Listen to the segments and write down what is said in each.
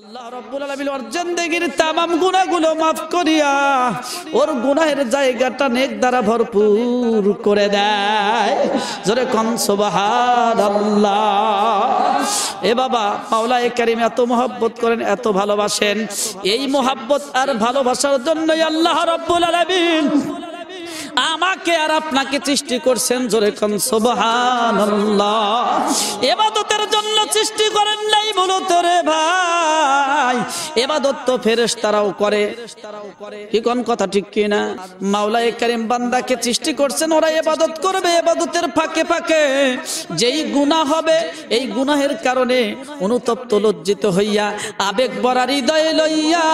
আল্লাহ রাব্বুল আলামিন ওর জিন্দেগীর तमाम গুনাহগুলো maaf করিয়া ওর গুনাহের জায়গাটা নেক দ্বারা ভরপুর করে দেয়। জোরে কোন সুবহানাল্লাহ। এ বাবা, মাওলায়ে কারীম এত মহব্বত করেন, এত ভালোবাসেন। এই মহব্বত আর ভালোবাসার জন্যই আল্লাহ রাব্বুল আলামিন আমাকে আর আপনাকে সৃষ্টি করছেন। জোরে কোন সুবহানাল্লাহ। ইবাদতের জন্য সৃষ্টি করেন নাই মূলত রে ভাই, ইবাদত তো ফেরেশতারাও করে। কি কোন কথা ঠিক কি না? মাওলায়ে কারীম বান্দাকে সৃষ্টি করছেন, ওরা ইবাদত করবে। ইবাদতের ফাঁকে ফাঁকে যেই গুনাহ হবে, এই গুনাহের কারণে অনুতপ্ত লজ্জিত হইয়া আবেগ ভরা হৃদয়ে লইয়া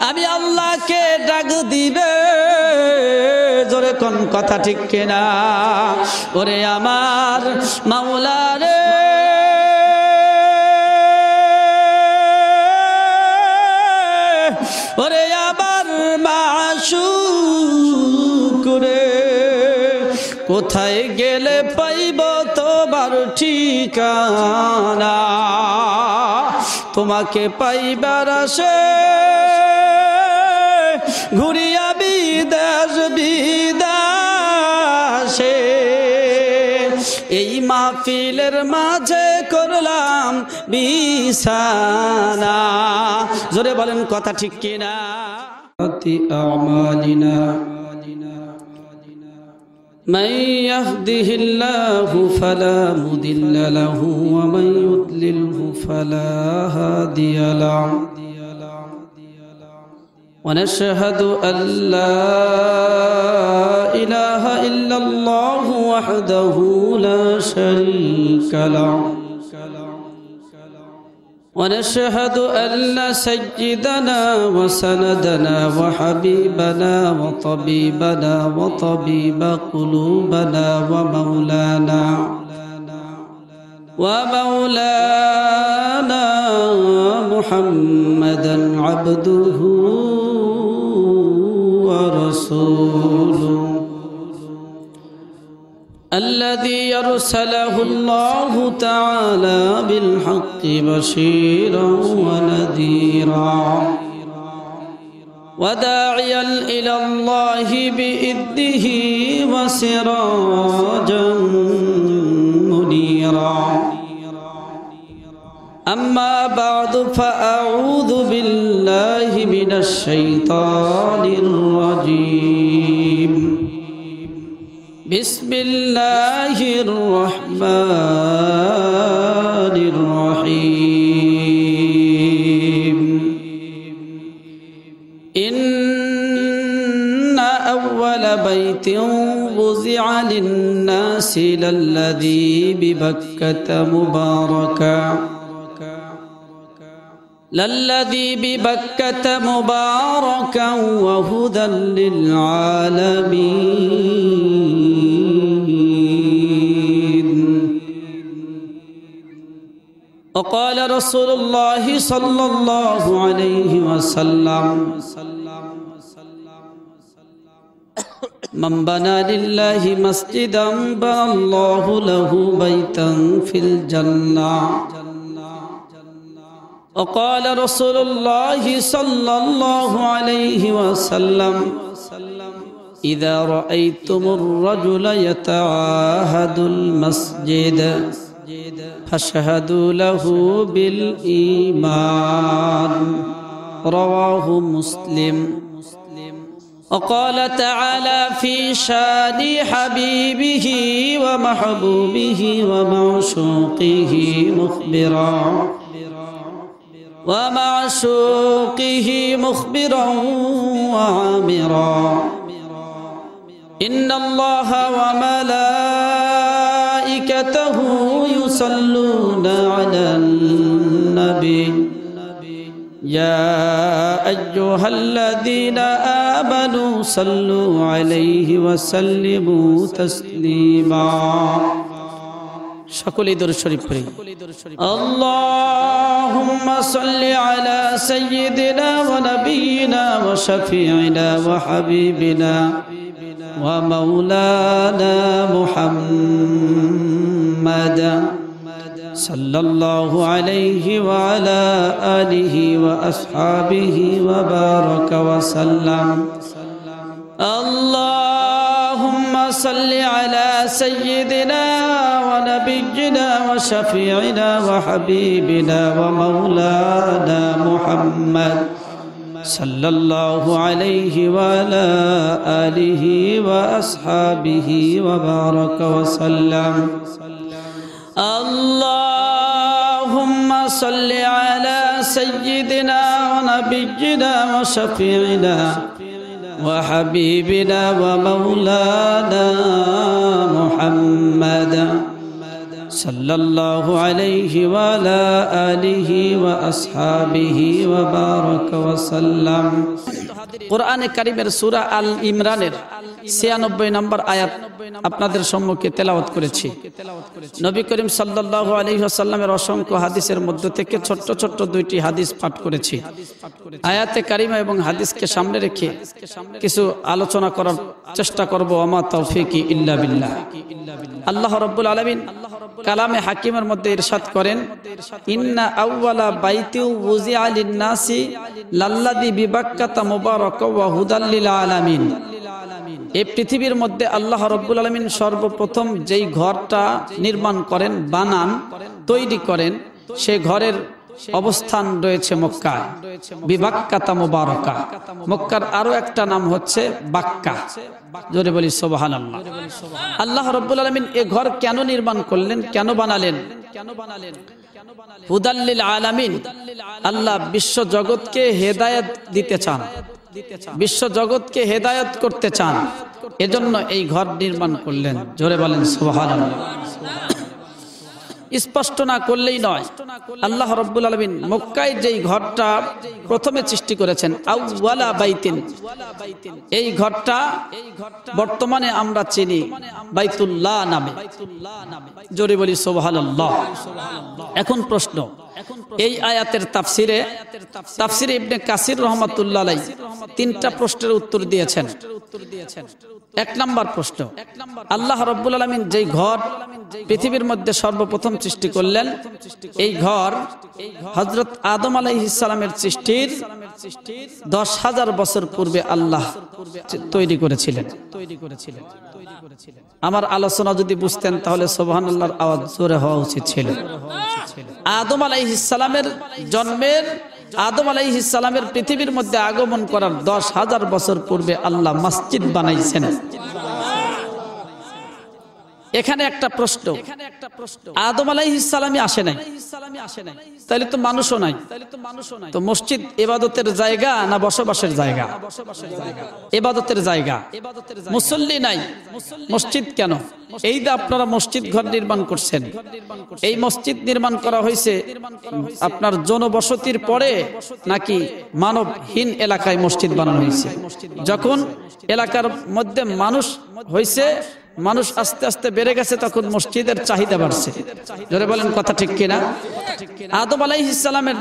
আমি আল্লাহকে ডাক দিবে। জোরে কোন কথা ঠিক কিনা? ওরে আমার মাওলা রে, ওরে আমার মাশউক রে, কোথায় গেলে পাইব তোমার ঠিকানা? তোমাকে পাইবার আশে ঘুরিয়া বিদেশ বিদেশে, এই মাহফিলের মাঝে করলাম বিছানা। জোরে বলেন কথা ঠিক কিনা? আমালিনা من يهده الله فلا مضل له ومن يضلله فلا هادي له ونشهد أن لا إله إلا الله وحده لا شريك له ونشهد أن سيدنا وسندنا وحبيبنا وطبيبنا وطبيب قلوبنا ومولانا محمدا عبده ورسوله الذي أرسله الله تعالى بالحق بشيرا ونذيرا وداعيا إلى الله بإذنه وسراجا منيرا. أما بعد فأعوذ بالله من الشيطان الرجيم. بسم الله الرحمن الرحيم. إن أول بيت وضع للناس للذي ببكة مباركا وهدى للعالمين. وقال رسول الله صلى الله عليه وسلم من بنى لله مسجدا بنى الله له بيتا في الجنة. وقال رسول الله صلى الله عليه وسلم إذا رأيتم الرجل يتعاهد المسجد فاشهدوا له بالإيمان. رواه مسلم. وقال تعالى في شان حبيبه ومحبوبه ومعشوقه مخبرا وعامرا إن الله وملائكته يصلون على النبي يا أيها الذين آمنوا صلوا عليه وسلموا تسليما. সকলেই দরুদ শরীফ পড়ি। اللهم صل على سيدنا ونبينا وشفيعنا وحبيبنا ومولانا محمد সাল্লাল্লাহু আলাইহি ওয়া আলা আলিহি ওয়া আসহাবিহি ওয়া বারাকা ওয়া সাল্লাম। আল্লাহুম্মা সাল্লি আলা সাইয়্যিদিনা ওয়া নাবিয়্যিনা ওয়া শাফিঈনা ওয়া হাবিবিনা ওয়া মাওলানা মুহাম্মদ সাল্লাল্লাহু আলাইহি ওয়া আলা আলিহি ওয়া আসহাবিহি ওয়া বারাকা ওয়া সাল্লাম। আল্লাহুম্মা সাল্লি আলা সাইয়্যিদিনা ওয়া নাবিয়্যিনা ওয়া শাফিঈনা ওয়া হাবিবিনা ওয়া মাওলানা মুহাম্মদ সাল্লাল্লাহু আলাইহি ওয়া আলা আলিহি ওয়া আসহাবিহি ওয়া বারাকা ওয়া সাল্লাম। কোরআনে কারীমের সূরা আল ইমরানের 96 নম্বর আয়াত আপনাদের সম্মুখে তেলাওয়াত করেছি। নবী করিম সাল্লাল্লাহু আলাইহি ওয়াসাল্লামের অসংখ্য হাদিসের মধ্য থেকে ছোট্ট ছোট্ট দুইটি হাদিস পাঠ করেছি। আয়াতে কারিমা এবং হাদিসকে সামনে রেখে কিছু আলোচনা করার চেষ্টা করব। আমা তাওফীকি ইল্লা বিল্লাহ। আল্লাহ রাব্বুল আলামিন কালামে হাকিমের মধ্যে ইরশাদ করেন, ইন্না আউওয়ালা বাইতি ওযিআ লিন-নাসি লাল্লাযী বিবাক্কাতা মুবারাকাও ওয়া হুদাল লিল আলামিন। এই পৃথিবীর মধ্যে আল্লাহ রাব্বুল আলামিন সর্বপ্রথম যেই ঘরটা নির্মাণ করেন, বানান, তৈরি করেন, সেই ঘরের অবস্থান রয়েছে মক্কায়। বিবাক্কাতা মুবারাকা। মক্কার আরো একটা নাম হচ্ছে বাক্কা। জোরে বলি সুবহানাল্লাহ। আল্লাহ রাব্বুল আলামিন এই ঘর কেন নির্মাণ করলেন, কেন বানালেন? হুদাল লিল আলামিন। আল্লাহ বিশ্ব জগৎকে হেদায়েত দিতে চান, বিশ্ব জগৎকে হেদায়েত করতে চান, এজন্য এই ঘর নির্মাণ করলেন। জোরে বলেন সুবহানাল্লাহ। স্পষ্ট না করলেই নয়, আল্লাহ রাব্বুল আলামিন মক্কায় যেই ঘরটা প্রথমে সৃষ্টি করেছেন, আউওয়ালা বাইতিন, এই ঘরটা বর্তমানে আমরা চিনি বাইতুল্লাহ নামে। জোরে বলি সুবহানাল্লাহ। এখন প্রশ্ন, এই আয়াতের তাফসিরে ইবনে কাসির রাহমাতুল্লাহ আলাইহি তিনটা প্রশ্নের উত্তর দিয়েছেন। এক নাম্বার প্রশ্ন, আল্লাহ রাব্বুল আলামিন যেই ঘর পৃথিবীর মধ্যে সর্বপ্রথম সৃষ্টি করলেন, এই ঘর হযরত আদম আলাইহিস সালামের সৃষ্টির 10,000 বছর পূর্বে আল্লাহ তৈরি করেছিলেন। আমার আলোচনা যদি বুঝতেন তাহলে সুবহানাল্লাহর আওয়াজ জোরে হওয়া উচিত ছিল। আদম আলাইহিস সালামের জন্মের, আদম আলাইহিস সালামের পৃথিবীর মধ্যে আগমন করার 10,000 বছর পূর্বে আল্লাহ মসজিদ বানাইছেন। এখানে একটা প্রশ্ন, আদম আলাইহিস সালামই আসে নাই, তাহলে তো মানুষও নাই, তো মসজিদ ইবাদতের জায়গা না বসবাসের জায়গা? ইবাদতের জায়গা। মুসল্লি নাই, মসজিদ কেন? এই যে আপনারা মসজিদ ঘর নির্মাণ করছেন, এই মসজিদ নির্মাণ করা হয়েছে আপনার জনবসতির পরে নাকি মানবহীন এলাকায় মসজিদ বানানো হয়েছে? যখন এলাকার মধ্যে মানুষ হয়েছে, মানুষ আস্তে আস্তে বেড়ে গেছে, তখন মসজিদের চাহিদা বাড়ছে। জোরে বলেন কথা ঠিক কিনা? আদম আলাইহিস সালামের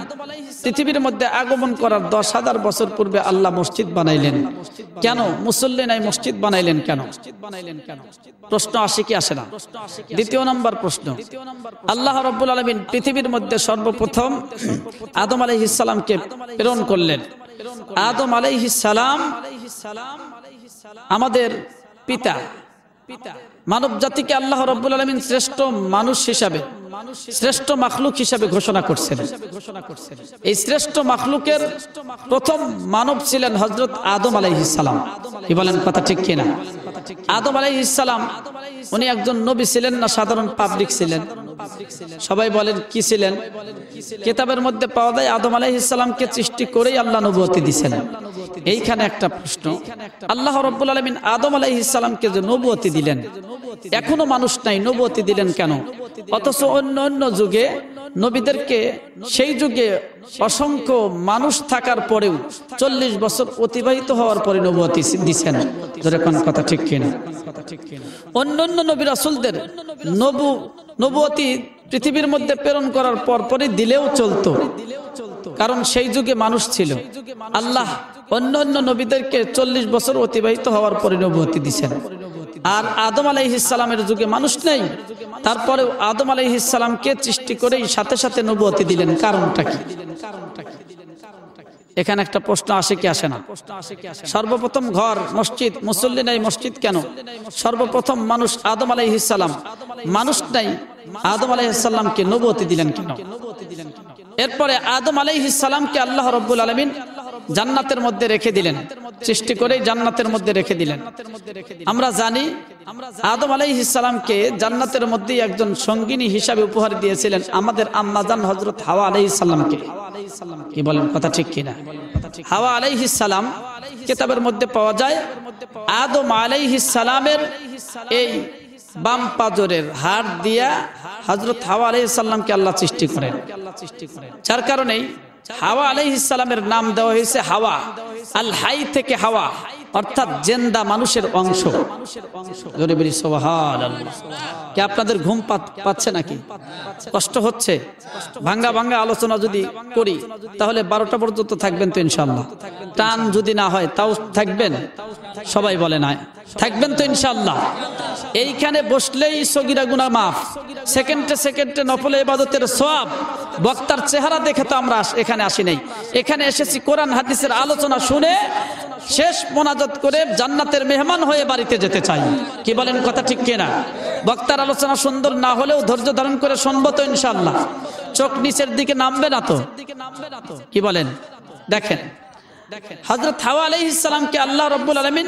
পৃথিবীর মধ্যে আগমন করার 10,000 বছর পূর্বে আল্লাহ মসজিদ বানাইলেন কেন? মুসল্লি নাই, মসজিদ বানাইলেন কেন? প্রশ্ন আসে কি আসে না? দ্বিতীয় নম্বর প্রশ্ন, আল্লাহ রাব্বুল আলামিন পৃথিবীর মধ্যে সর্বপ্রথম আদম আলাইহিস সালামকে প্রেরণ করলেন। আদম আলাইহিস সালাম আমাদের পিতা, মানব জাতিকে আল্লাহ রাব্বুল আলামিন শ্রেষ্ঠ মানুষ হিসাবে, শ্রেষ্ঠ মাখলুক হিসাবে ঘোষণা করছেন। এই শ্রেষ্ঠ মাখলুকের প্রথম মানব ছিলেন হযরত আদম আলাইহিস সালাম। কি বলেন কথা ঠিক কিনা? আদম আলাইহিস সালাম উনি একজন নবী ছিলেন না সাধারণ পাবলিক ছিলেন? সবাই বলেন কি ছিলেন? কিতাবের মধ্যে পাওয়া যায় আদম আলাইহিস সালামকে সৃষ্টি করেই আল্লাহ নবুয়তি দিয়েছেন। এইখানে একটা প্রশ্ন, আল্লাহ রাব্বুল আলামিন আদম আলাইহিস সালামকে যে নবুয়তি দিলেন, এখনো মানুষ নাই, নবুয়তি দিলেন কেন? অথচ অন্য যুগে নবীদেরকে, সেই যুগে অসংখ্য মানুষ থাকার পরেও 40 বছর অতিবাহিত হওয়ার পরে নবুয়তি দিয়েছেন। যেরকম কথা ঠিক কিনা? অন্য নবী রাসূলদের নবুয়তি পৃথিবীর মধ্যে প্রেরণ করার পরে দিলেও চলতো, কারণ সেই যুগে মানুষ ছিল। আল্লাহ অন্য নবীদেরকে 40 বছর অতিবাহিত হওয়ার পরে নবুয়তি দিয়েছেন। আর আদম আলাইহিস সালামের যুগে মানুষ নেই, তারপরে আদম আলাইহিস সালামকে সৃষ্টি করেই সাথে সাথে নবুয়তি দিলেন। কারণটা কি? এখানে একটা প্রশ্ন আসে কি আসে না? সর্বপ্রথম ঘর মসজিদ, মুসল্লি নাই, মসজিদ কেন? সর্বপ্রথম মানুষ আদম আলাইহিস সালাম, মানুষ নাই, আদম আলাইহিস সালামকে নবুয়তি দিলেন কেন? এরপরে আদম আলাইহিস সালামকে আল্লাহ রাব্বুল আলামিন জান্নাতের মধ্যে রেখে দিলেন, সৃষ্টি করে জান্নাতের মধ্যে রেখে দিলেন। আমরা জানি আদম আলাইহিস সালামকে জান্নাতের মধ্যে একজন সঙ্গিনী হিসাবে উপহার দিয়েছিলেন আমাদের আম্মা জান হযরত হাওয়া আলাইহিস সালামকে। কি বলেন, কথা ঠিক কিনা? হাওয়া আলাইহিস সালাম কিতাবের মধ্যে পাওয়া যায় আদম আলাইহিস সালামের এই বাম পাজরের হাড় দিয়া হযরত হাওয়া আলাইহিস সালামকে আল্লাহ সৃষ্টি করেন। যার কারণেই হাওয়া আলাইহিস সালামের নাম দেওয়া হয়েছে হাওয়া, আল হাই থেকে হাওয়া, অর্থাৎ জিন্দা মানুষের অংশ। জোরে বলি সুবহানাল্লাহ। কি আপনাদের ঘুম পাচ্ছে নাকি? কষ্ট হচ্ছে? ভাঙ্গা ভাঙ্গা আলোচনা যদি করি তাহলে 12টা পর্যন্ত থাকবেন তো ইনশাআল্লাহ? টান যদি না হয় তাও থাকবেন? সবাই বলে না, থাকবেন তো ইনশাআল্লাহ? এইখানে বসলেই সগীরা গুনাহ মাফ, সেকেন্ডে সেকেন্ডে নফল ইবাদতের সওয়াব। বক্তার চেহারা দেখে তো আমরা এখানে আসি নাই, এখানে এসেছি কোরআন হাদিসের আলোচনা শুনে শেষ মোনাজাত করে জান্নাতের মেহমান হয়ে বাড়িতে যেতে চাই। কি বলেন, কথা ঠিক কিনা? বক্তার আলোচনা সুন্দর না হলেও ধৈর্য ধারণ করে শুনবো তো ইনশাআল্লাহ? চোখ নিচের দিকে নামবে না তো? কি বলেন? দেখেন, হযরত হাওয়া আলাইহিস সালামকে আল্লাহ রাব্বুল আলামিন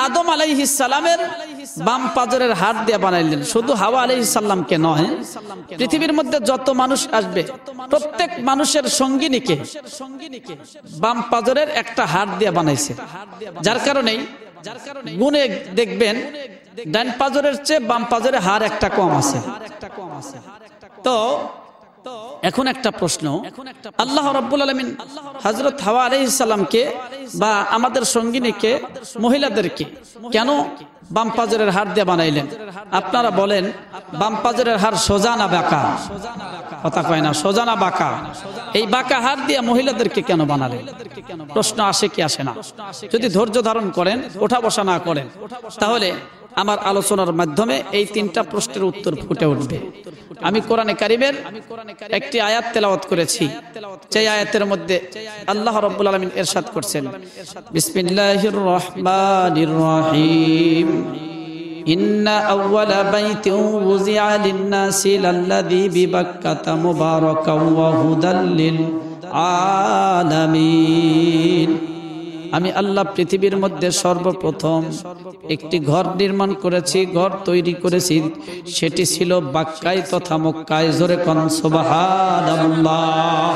আদম আলাইহিস সালামের বাম পাজরের হাড় দিয়ে বানাইলেন। শুধু হাওয়া আলাইহিস সালামকে নয়, পৃথিবীর মধ্যে যত মানুষ আসবে প্রত্যেক মানুষের সঙ্গিনীকে বাম পাজরের একটা হাড় দিয়ে বানাইছে। যার কারণেই গুণে দেখবেন ডান পাজরের চেয়ে বাম পাজরের হাড় একটা কম আছে। তো এখন একটা প্রশ্ন, আল্লাহ রাব্বুল আলামিন হযরত হাওয়া আলাইহিস সালামকে বা আমাদের সঙ্গিনীকে, মহিলাদেরকে কেন বাম পাজরের হাড় দিয়ে বানাইলেন? আপনারা বলেন, বাম পাজরের হাড় সোজা না বাঁকা? কথা কয় না, সোজা না বাঁকা? এই বাঁকা হাড় দিয়ে মহিলাদেরকে কেন বানালেন? প্রশ্ন আসে কি আসে না? যদি ধৈর্য ধারণ করেন, ওঠা বসা না করেন, তাহলে আমার আলোচনার মাধ্যমে এই 3টা প্রশ্নের উত্তর ফুটে উঠবে। আমি কোরআনে কারীমের একটি আয়াত তেলাওয়াত করেছি, সেই আয়াতের মধ্যে আল্লাহ রাব্বুল আলামিন ইরশাদ করছেন, বিসমিল্লাহির রহমানির রহিম, ইন্না আউওয়ালা বাইতিন ওযিআ লিন-নাসি লাল্লাযী বিবাক্কাতা মুবারাকান ওয়া হুদাল লিল আলামিন। আমি আল্লাহ পৃথিবীর মধ্যে সর্বপ্রথম একটি ঘর নির্মাণ করেছি, ঘর তৈরি করেছি, সেটি ছিল বাক্কায় তথা মক্কায়। জোরে কোন সুবহানাল্লাহ।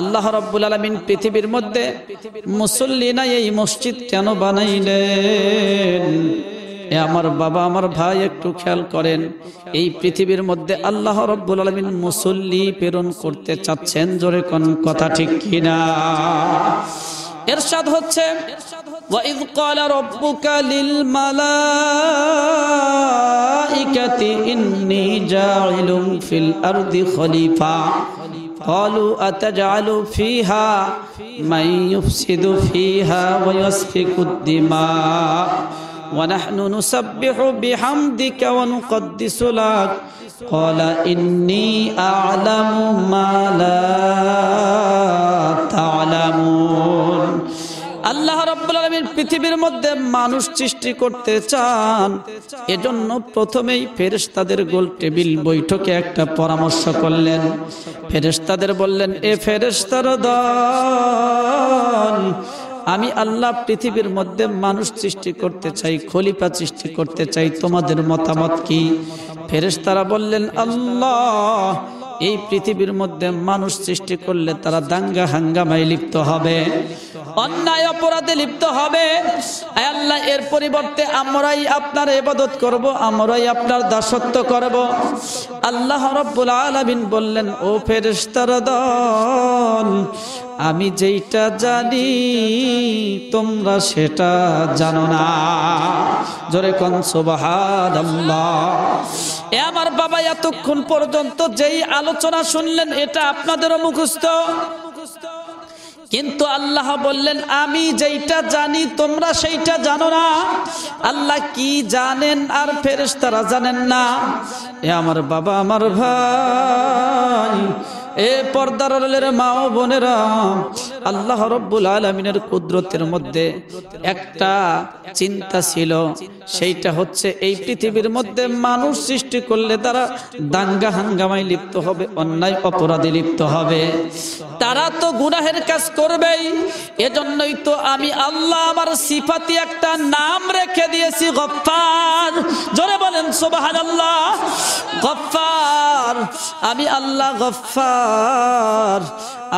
আল্লাহ রাব্বুল আলামিন পৃথিবীর মধ্যে মুসল্লি নাই এই মসজিদ কেন বানাইলেন? এ আমার বাবা, আমার ভাই, একটু খেয়াল করেন, এই পৃথিবীর মধ্যে আল্লাহ রাব্বুল আলামিন মুসল্লি প্রেরণ করতে চাচ্ছেন। জোরে কোন, কথা ঠিক কিনা? ইরশাদ হচ্ছে, ওয়াইয ক্বালা রাব্বুকা লিল মালাইকাতি ইন্নী জাইলুন ফিল আরদি খলিফা ক্বালু আতাজআলু ফিহা মান ইউফসিদু ফিহা ওয়া ইয়াসফিকুদ দিমা ওয়া নাহনু নুসাব্বিহু বিহামদিকা ওয়া নুকদ্দিসু লাক ক্বালা ইন্নী আ'লামু মা লা তা'লামুন। আল্লাহ রাব্বুল আলামিন পৃথিবীর মধ্যে মানুষ সৃষ্টি করতে চান, এজন্য প্রথমেই ফেরেশতাদের গোল টেবিল বৈঠকে একটা পরামর্শ করলেন। ফেরেশতাদের বললেন, এ ফেরেশতার দল, আমি আল্লাহ পৃথিবীর মধ্যে মানুষ সৃষ্টি করতে চাই, খলিফা সৃষ্টি করতে চাই, তোমাদের মতামত কি? ফেরেশতারা বললেন, আল্লাহ, এই পৃথিবীর মধ্যে মানুষ সৃষ্টি করলে তারা দাঙ্গা হাঙ্গামায় লিপ্ত হবে, অন্যায় অপরাধে লিপ্ত হবে। আল্লাহ, এর পরিবর্তে আমরাই আপনার ইবাদত করব, আমরাই আপনার দাসত্ব করব। আল্লাহ রাব্বুল আলামিন বললেন, ও ফেরেশতার দল, আমি যেইটা জানি তোমরা সেটা জানো না। জোরে কোন সুবহানাল্লাহ। এ আমার বাবা, এতক্ষণ পর্যন্ত যেই আলোচনা শুনলেন এটা আপনাদেরও মুখস্থ, কিন্তু আল্লাহ বললেন আমি যেইটা জানি তোমরা সেইটা জানো না। আল্লাহ কি জানেন আর ফেরেশতারা জানেন না? এ আমার বাবা আমার ভাই, এ পর্দার আড়ালের মা ও বোনেরা, আল্লাহ রাব্বুল আলামিনের কুদরতের মধ্যে একটা চিন্তা ছিল, সেইটা হচ্ছে এই পৃথিবীর মধ্যে মানুষ সৃষ্টি করলে তারা দাঙ্গা হাঙ্গামায় লিপ্ত হবে, অন্যায় অপরাধে লিপ্ত হবে, তারা তো গুনাহের কাজ করবেই। এজন্যই তো আমি আল্লাহ আমার সিফাতি একটা নাম রেখে দিয়েছি, গফফার। জোরে বলেন সুবহানাল্লাহ। গফফার, আমি আল্লাহ গফফার,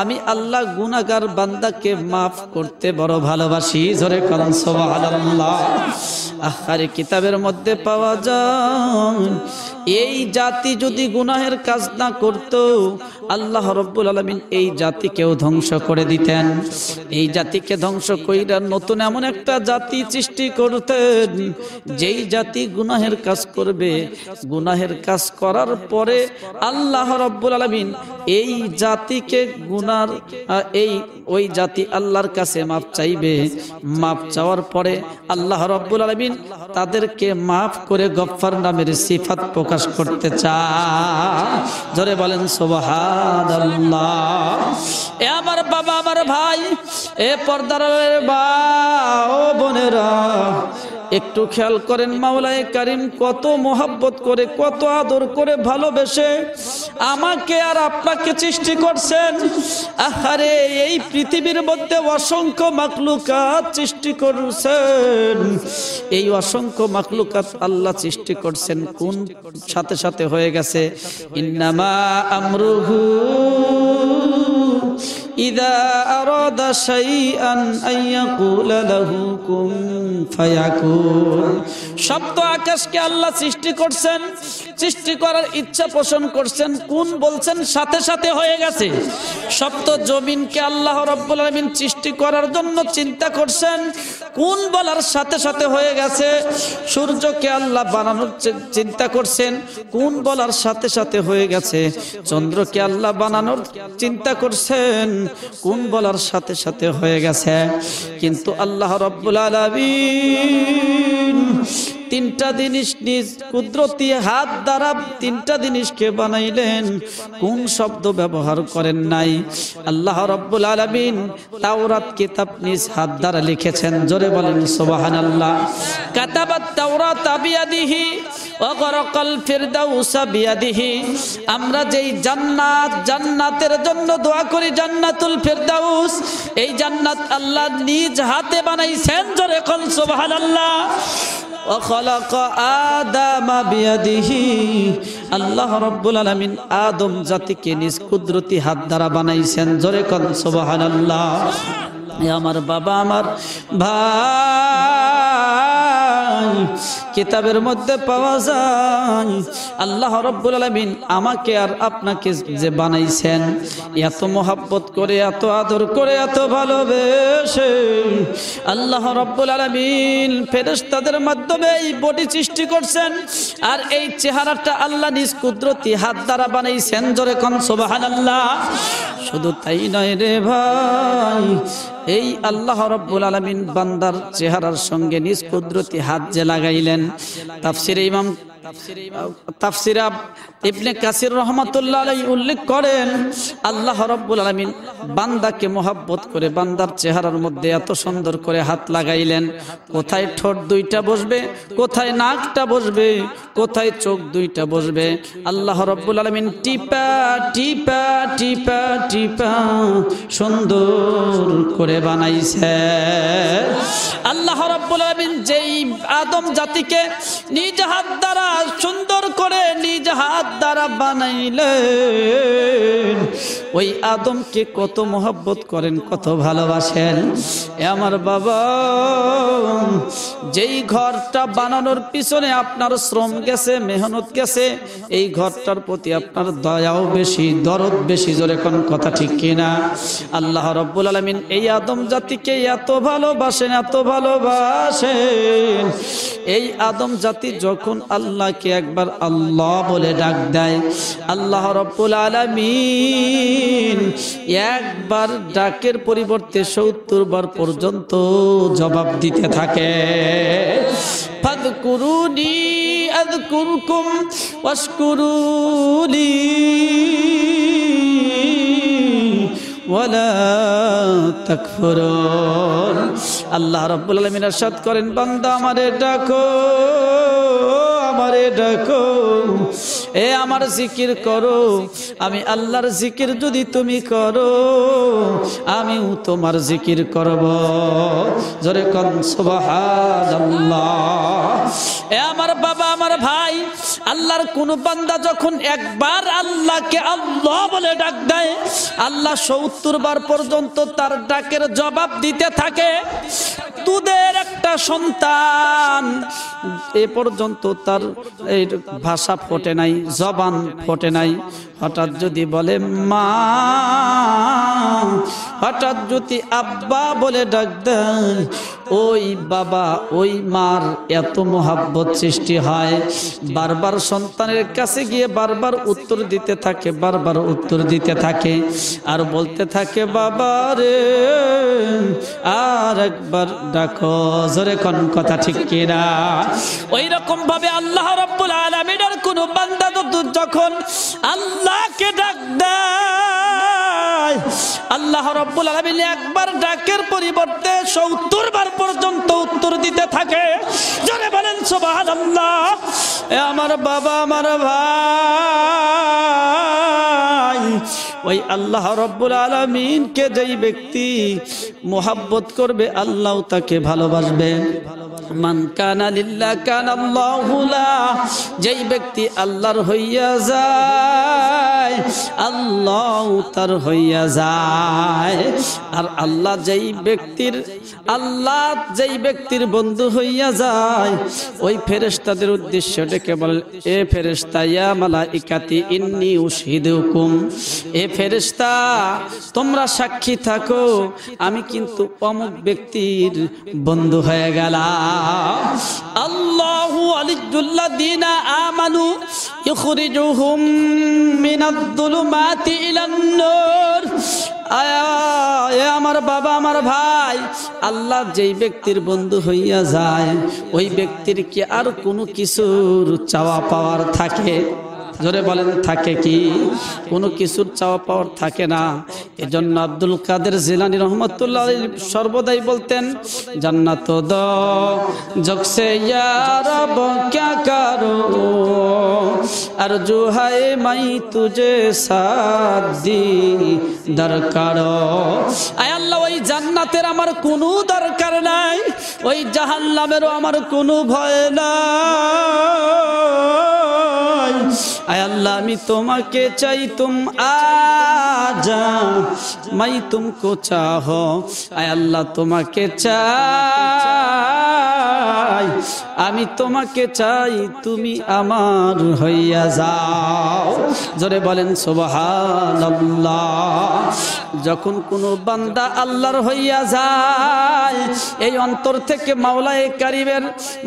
আমি আল্লাহ গুনাহগার বান্দাকে মাফ করতে বড় ভালোবাসি। জোরে বলেন সুবহানাল্লাহ। আখেরি কিতাবের মধ্যে পাওয়া যায় এই জাতি যদি গুনাহের কাজ না করত, আল্লাহ রাব্বুল আলামিন এই জাতিকেও ধ্বংস করে দিতেন। এই জাতিকে ধ্বংস কইরা নতুন এমন একটা জাতি সৃষ্টি করতেন, যেই জাতি গুনাহের কাজ করবে, গুনাহের কাজ করার পরে আল্লাহ রাব্বুল আলামিন এই জাতিকে গুনার ওই জাতি আল্লাহর কাছে মাফ চাইবে। মাফ চাওয়ার পরে আল্লাহ রাব্বুল আলামিন তাদেরকে মাফ করে গফফার নামের সিফাত প্রকাশ করতে চায়। জোরে বলেন সুবহানাল্লাহ। এ আমার বাবা আমার ভাই, এ পর্দার মা ও বোনেরা, একটু খেয়াল করেন মাওলায়ে কারীম কত মোহাব্বত করে, কত আদর করে, ভালোবেসে আমাকে আর আপনাকে সৃষ্টি করছেন। আহারে এই পৃথিবীর মধ্যে অসংখ্য মাখলুকাত সৃষ্টি করছেন। এই অসংখ্য মাখলুকাত আল্লাহ সৃষ্টি করছেন কোন সাথে সাথে হয়ে গেছে, ইন্নামা আমরুহু ইযা আরাদা শাইআন আইয়াকুলা লাহু কুন ফায়াকুন। সপ্ত আকাশকে আল্লাহ সৃষ্টি করছেন, সৃষ্টি করার ইচ্ছা পোষণ করছেন, কোন বলছেন সাথে সাথে হয়ে গেছে। সপ্ত জমিনকে আল্লাহ রাব্বুল আলামিন সৃষ্টি করার জন্য চিন্তা করছেন, কোন বলার সাথে সাথে হয়ে গেছে। সূর্যকে আল্লাহ বানানোর চিন্তা করছেন, কোন বলার সাথে সাথে হয়ে গেছে। চন্দ্রকে আল্লাহ বানানোর চিন্তা করছেন, কোন বলার সাথে সাথে হয়ে গেছে। কিন্তু আল্লাহ রাব্বুল আলামিন তিনটা জিনিস নিজ কুদরতি হাত দ্বারা তিনটা জিনিসকে বানাইলেন, কোন শব্দ ব্যবহার করেন নাই। আল্লাহ রাব্বুল আলামিন তাওরাত কিতাব নিজ হাত দ্বারা লিখেছেন। জোরে বলেন সুবহানাল্লাহ। কাতাবাত তাওরাত বিয়াদিহি ওয়া গরাকাল ফিরদাউস বিয়াদিহি। আমরা যেই জান্নাতের জন্য দোয়া করি, জান্নাতুল ফিরদাউস, এই জান্নাত আল্লাহ নিজ হাতে বানাইছেন। জোরে বলেন সুবহানাল্লাহ। وخلق آدم بيده। আল্লাহ রাব্বুল আলামিন আদম জাতিকে নিজ কুদরতি হাত দ্বারা বানাইছেন। জোরে কোন সুবহানাল্লাহ। আমার বাবা আমার ভাই, কিতাবের মধ্যে পাওয়া যায় আল্লাহ রাব্বুল আলামিন আমাকে আর আপনাকে যে বানাইছেন, এত মোহাব্বত করে, এত আদর করে, এত ভালোবেসে আল্লাহ রাব্বুল আলামিন ফেরেশতাদের মাধ্যমে এই বডি সৃষ্টি করছেন। আর এই চেহারাটা আল্লাহ নিজ কুদরতি হাত দ্বারা বানাইছেন। জোরে কোন সুবহানাল্লাহ। শুধু তাই নয় রে ভাই, এই আল্লাহ রাব্বুল আলামিন বান্দার চেহারার সঙ্গে নিজ কুদরতি হাত যে লাগাইলেন, তাফসিরে ইবনে কাসির রাহমাতুল্লাহ আলাইহি উল্লেখ করেন, আল্লাহ রাব্বুল আলামিন বান্দাকে মোহাব্বত করে বান্দার চেহারার মধ্যে এত সুন্দর করে হাত লাগাইলেন। কোথায় ঠোঁট দুইটা বসবে, কোথায় নাকটা বসবে, কোথায় চোখ দুইটা বসবে, আল্লাহ রাব্বুল আলামিন টিপা টিপা টিপা টিপা সুন্দর করে বানাইছে। আল্লাহ রাব্বুল আলামিন যেই আদম জাতিকে নিজ হাত দ্বারা সুন্দর করে নিজ হাত দ্বারা বানাইলেন, ওই আদমকে কত মোহাব্বত করেন, কত ভালোবাসেন। আমার বাবা, যেই ঘরটা বানানোর পিছনে আপনার শ্রম গেছে, মেহনত গেছে, এই ঘরটার প্রতি আপনার দয়াও বেশি, দরদ বেশি। জোরে কোন কথা ঠিক কিনা? আল্লাহ রাব্বুল আলামিন এই আদম জাতিকে এত ভালোবাসেন, এত ভালোবাসেন। এই আদম জাতি যখন আল্লাহকে একবার আল্লাহ বলে ডাক দেয়, আল্লাহ রাব্বুল আলামিন আলামিন একবার ডাকের পরিবর্তে 70 বার পর্যন্ত জবাব দিতে থাকে। ফাযকুরুনি আযকুরকুম ওয়াশকুরুলি ওয়ালা তাকফুরুন। আল্লাহ রাব্বুল আলামিন ইরশাদ করেন, বান্দা আমারে ডাকো, আমারে ডাকো, এ আমার জিকির করো। আমি আল্লাহর জিকির যদি তুমি করো, আমিও তোমার জিকির করব। জোরে কোন সুবহানাল্লাহ। এ আমার বাবা, আমার ভাই, আল্লাহর কোন বান্দা যখন একবার আল্লাহকে আল্লাহ বলে ডাক দেয়, আল্লাহ 70 বার পর্যন্ত তার ডাকের জবাব দিতে থাকে। দুধের একটা সন্তান এ পর্যন্ত তার এই ভাষা ফোটে নাই, জবান ফোটে নাই, হঠাৎ যদি বলে মা, হঠাৎ যদি আব্বা বলে ডাক দেয়, ওই বাবা ওই মার এত মোহাব্বত সৃষ্টি হয়। বারবার সন্তানের কাছে গিয়ে বারবার উত্তর দিতে থাকে, বারবার উত্তর দিতে থাকে, আর বলতে থাকে বাবা রে আর একবার ডাকো। জোরে কোন কথা ঠিক কিনা? ওই রকম ভাবে আল্লাহ রাব্বুল আলামিনের কোন বান্দা যখন আল্লাহকে ডাক দেয়, আল্লাহ রাব্বুল আলামিন একবার ডাকের পরিবর্তে 70 বার পর্যন্ত উত্তর দিতে থাকে। জোরে বলেন সুবহানাল্লাহ। এ আমার বাবা, আমার ভাই, ওই আল্লাহ রাব্বুল আলামিনকে যেই ব্যক্তি মোহাব্বত করবে, আল্লাহ তাকে ভালোবাসবে। মান কানা লিল্লাহ কানা আল্লাহু লা। যেই ব্যক্তি আল্লাহর হইয়া যায়, আল্লাহ তার হইয়া যায়। আর আল্লাহ যেই ব্যক্তির বন্ধু হইয়া যায়, ওই ফেরেশতাদের উদ্দেশ্য ডেকে বলেন, এ ফেরেশতা, ইয়া মালাইকাতি ইন্নী উশহিদুকুম, এ ফেরেশতা তোমরা সাক্ষী থাকো, আমি কিন্তু অমুক ব্যক্তির বন্ধু হয়ে গেলাম। আল্লাহু ওয়ালিয়ুল্লাযীনা আমানু ইখরিজুহুম মিনাদ-দুলুমাতি ইলান-নূর। এ আমার বাবা, আমার ভাই, আল্লাহ যেই ব্যক্তির বন্ধু হইয়া যায়, ওই ব্যক্তির কি আর কোনো কিছুর চাওয়া পাওয়ার থাকে? জোরে বলেন, থাকে কি? কোনো কিছুর চাওয়া পাওয়ার থাকে না। এজন্য আব্দুল কাদের জিলানী রহমাতুল্লাহ আলাইহি সর্বদাই বলতেন, জান্নাত দো জগসে ইয়া রব ক্যা করো, আরজু হায় মাই তুজে সাথ দি দরকার। আয় আল্লাহ, ওই জান্নাতের আমার কোনো দরকার নাই, ওই জাহান্নামেরও আমার কোনো ভয় নাই। আয় আল্লাহ, আমি তোমাকে চাই, তুম আজা মাই তুমকো চাহো। আয় আল্লাহ, তোমাকে চাই, আমি তোমাকে চাই, তুমি আমার হইয়া যাও। জোরে বলেন সুবহানাল্লাহ। যখন কোনো বান্দা আল্লাহর হইয়া যায়, এই অন্তর থেকে মাওলায়ে কারীমের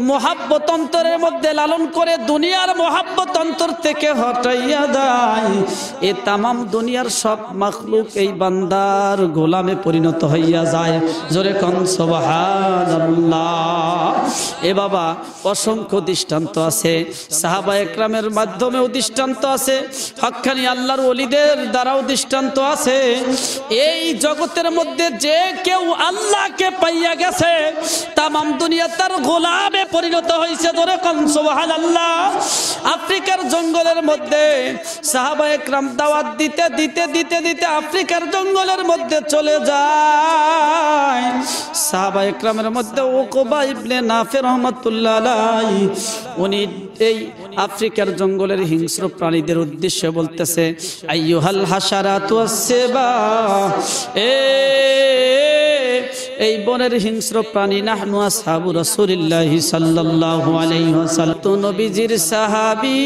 মোহাব্বত অন্তরের মধ্যে লালন করে দুনিয়ার মোহাব্বত অন্তর থেকে হটাইয়া দেয়, এ তামাম দুনিয়ার সব মাখলুক এই বান্দার গোলামে পরিণত হইয়া যায়। জোরে কোন সুবহানাল্লাহ। এ বাবা, অসংখ্য দৃষ্টান্ত আছে, সাহাবায়ে কেরামের মাধ্যমেও দৃষ্টান্ত আছে, হক্কানি আল্লাহর ওলিদের দ্বারাও দৃষ্টান্ত আছে। এই জগতের মধ্যে যে কেউ আল্লাহকে পাইয়া গেছে, তামাম দুনিয়া তার গোলামে পরিণত হয়েছে। জোরে কোন সুবহানাল্লাহ। আফ্রিকার জঙ্গলের মধ্যে সাহাবায়ে কেরাম দাওয়াত দিতে দিতে দিতে দিতে আফ্রিকার জঙ্গলের মধ্যে চলে যায়। সাহাবায়ে কেরামের মধ্যে উকবা ইবনে নাফি রাহমাতুল্লাহ আলাইহি, উনি এই আফ্রিকার জঙ্গলের হিংস্র প্রাণীদের উদ্দেশ্যে বলতেছে, আইয়ুহাল হাশারাতু ওয়াস-সিবা, এই বনের হিংস্র প্রাণী, নাহনু আসহাবু রাসূলিল্লাহি সাল্লাল্লাহু আলাইহি ওয়াসাল্লাম, তো নবীজির সাহাবী,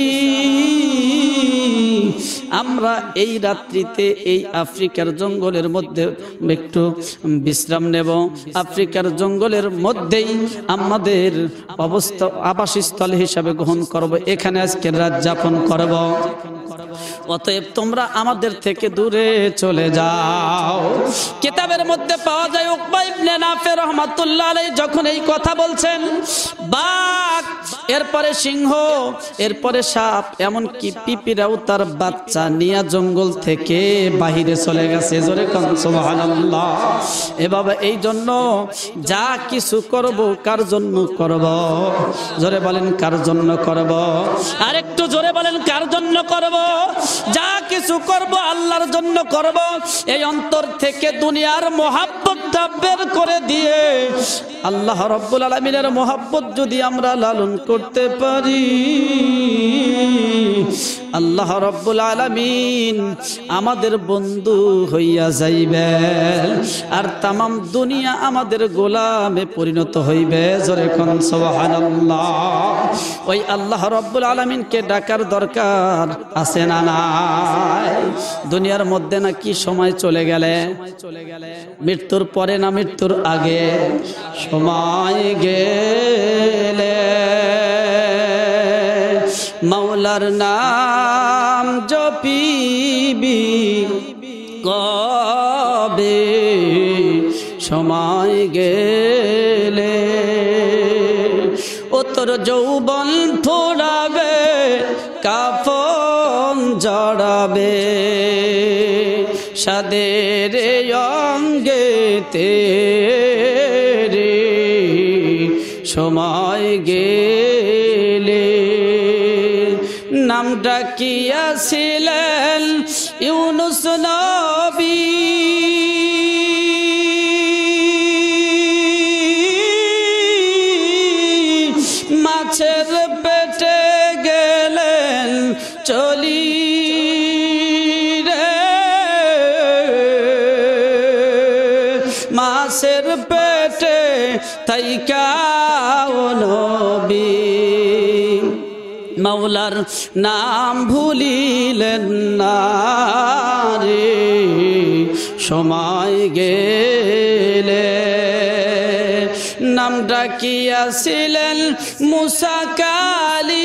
আমরা এই রাত্রিতে এই আফ্রিকার জঙ্গলের মধ্যে একটু বিশ্রাম নেব। আফ্রিকার জঙ্গলের মধ্যেই আমাদের অবস্থা আবাসস্থল হিসাবে গ্রহণ করব, এখানে আজকের রাত যাপন করব। অতএব তোমরা আমাদের থেকে দূরে চলে যাও। কিতাবের মধ্যে পাওয়া যায় উকবা ইবনে নাফি রাহমাতুল্লাহ আলাইহি যখন এই কথা বলছেন, বাঘ, এরপরে সিংহ, এরপরে সাপ, এমনকি পিপিরাও তার বাচ্চা নিয়ে জঙ্গল থেকে বাহিরে চলে গেছে। জোরে কোন সুবহানাল্লাহ। এভাবে এই জন্য যা কিছু করব কার জন্য করব? জোরে বলেন কার জন্য করব? আর একটু জোরে বলেন কার জন্য করব? যা কিছু করব আল্লাহর জন্য করব। এই অন্তর থেকে দুনিয়ার মহাব্বতটা বের করে দিয়ে আল্লাহ রাব্বুল আলামিনের মহাব্বত যদি আমরা লালন করতে পারি, আল্লাহ রাব্বুল আলামিন আমাদের বন্ধু হইয়া যাইবেন, আর তামাম দুনিয়া আমাদের গোলামে পরিণত হইবে। জোরে কোন সুবহানাল্লাহ। ওই আল্লাহ রাব্বুল আলামিনকে ডাকার দরকার আছে না নাই? দুনিয়ার মধ্যে না কি সময় চলে গেলে, মৃত্যুর পরে না মৃত্যুর আগে? সময় গেলে মাওলার নাম জপিবি কবে? সময় গেলে ও তোর যৌবন ফুরাবে, কাফন জড়াবে, সাদের অঙ্গেতে রে সময় গেলে। নামটা কি আসিলেন ইউনুস নবী, মাছের পেটে গেলেন চলি রে, মাছের পেটে থাইকা ও নবী মাওলার নাম ভুলিলেন না রে, সময় গেলে। নামটা কি আসিলেন মুসা কালীম,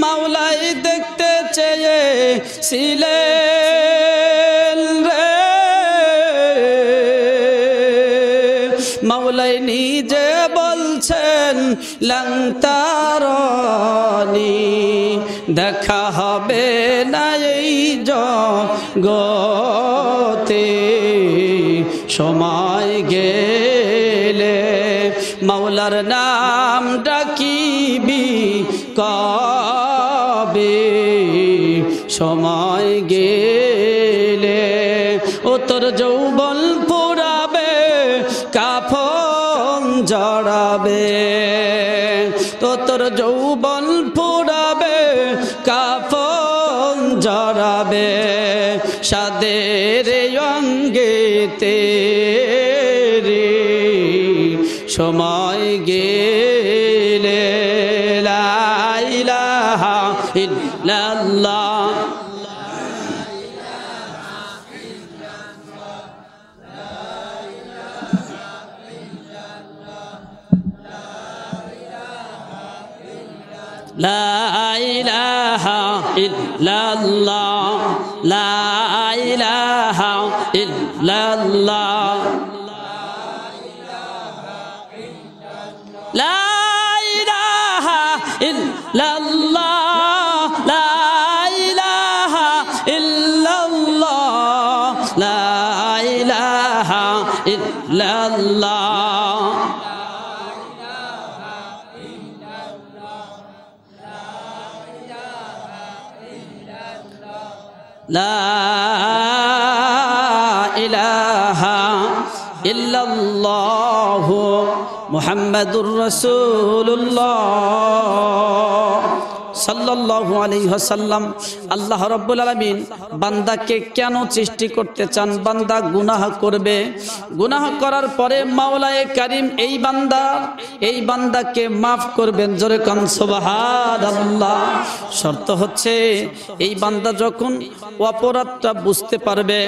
মাওলাই দেখতে চেয়েছিলেন রে, মাওলাই নিজে বলছেন লং তারানি, দেখা হবে না এই জগতে, সময় গেলে মাওলার নাম ডাকিবি কবে? সময় গেলে ও তোর যৌবন পুরাবে, কাফন জড়াবে, তো তোর যৌবন পুরাবে, কাফন জড়াবে, সাদের অঙ্গেতে রে সময় গেলে। লা ইলাহা ইল্লাল্লাহ, লা ইলাহা ইল্লাল্লাহ, লা ইলাহা ইল্লাল্লাহ, লা ইলাহা ইল্লাল্লাহ, লা ইলাহা ইল্লাল্লাহ, লা ইলাহা ইল্লাল্লাহ। লা ইলাহা ইল্লাল্লাহু মুহাম্মাদুর রাসূলুল্লাহ সাল্লাল্লাহু আলাইহি ওয়াসাল্লাম, আল্লাহ রাব্বুল আলামিন বান্দাকে কেন সৃষ্টি করতে চান? বান্দা গুনাহ করবে, গুনাহ করার পরে মাওলায়ে কারীম এই বান্দাকে মাফ করবেন। জোরে কান সুবহানাল্লাহ। শর্ত হচ্ছে এই বান্দা যখন অপরাধটা বুঝতে পারবে,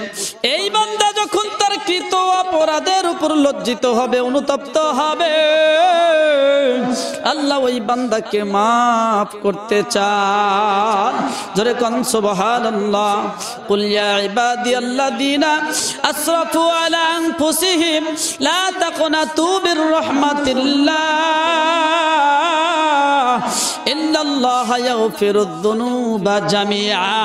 এই বান্দা যখন তার কৃত অপরাধের উপর লজ্জিত হবে, অনুতপ্ত হবে, আল্লাহ ওই বান্দাকে মাফ করতে চান। জোরে কান সুবহানাল্লাহ। কুল ইয়া ইবাদিয়াল্লাযীনা আসরাফু আলা আনফুসিহিম লা তাকনাতু মির রাহমাতিল্লাহ ইন্নাল্লাহা ইয়াগফিরুয যুনুবা জামিআ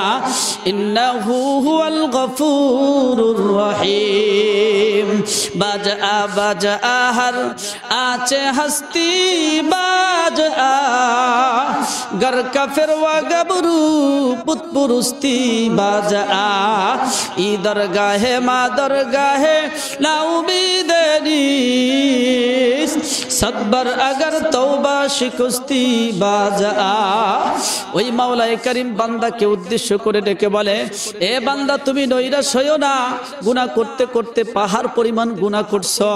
ইন্নাহু হুয়াল গফুরুর রহিম। বাজআ হর आचे हस्ती बाज आ घर का फिर वा गबरू पुत पुरुस्ती बाज आ ई दरगाहे मा दरगाहे ना उम्मीदेरी सदबर अगर तौबा शिकस्ती बाज आ। ওই মাওলায়ে কারীম বান্দাকে উদ্দেশ্য করে ডেকে বলে, এ বান্দা তুমি নৈরাশ হইও না। গুনাহ করতে করতে পাহাড় পরিমাণ গুনাহ করছো,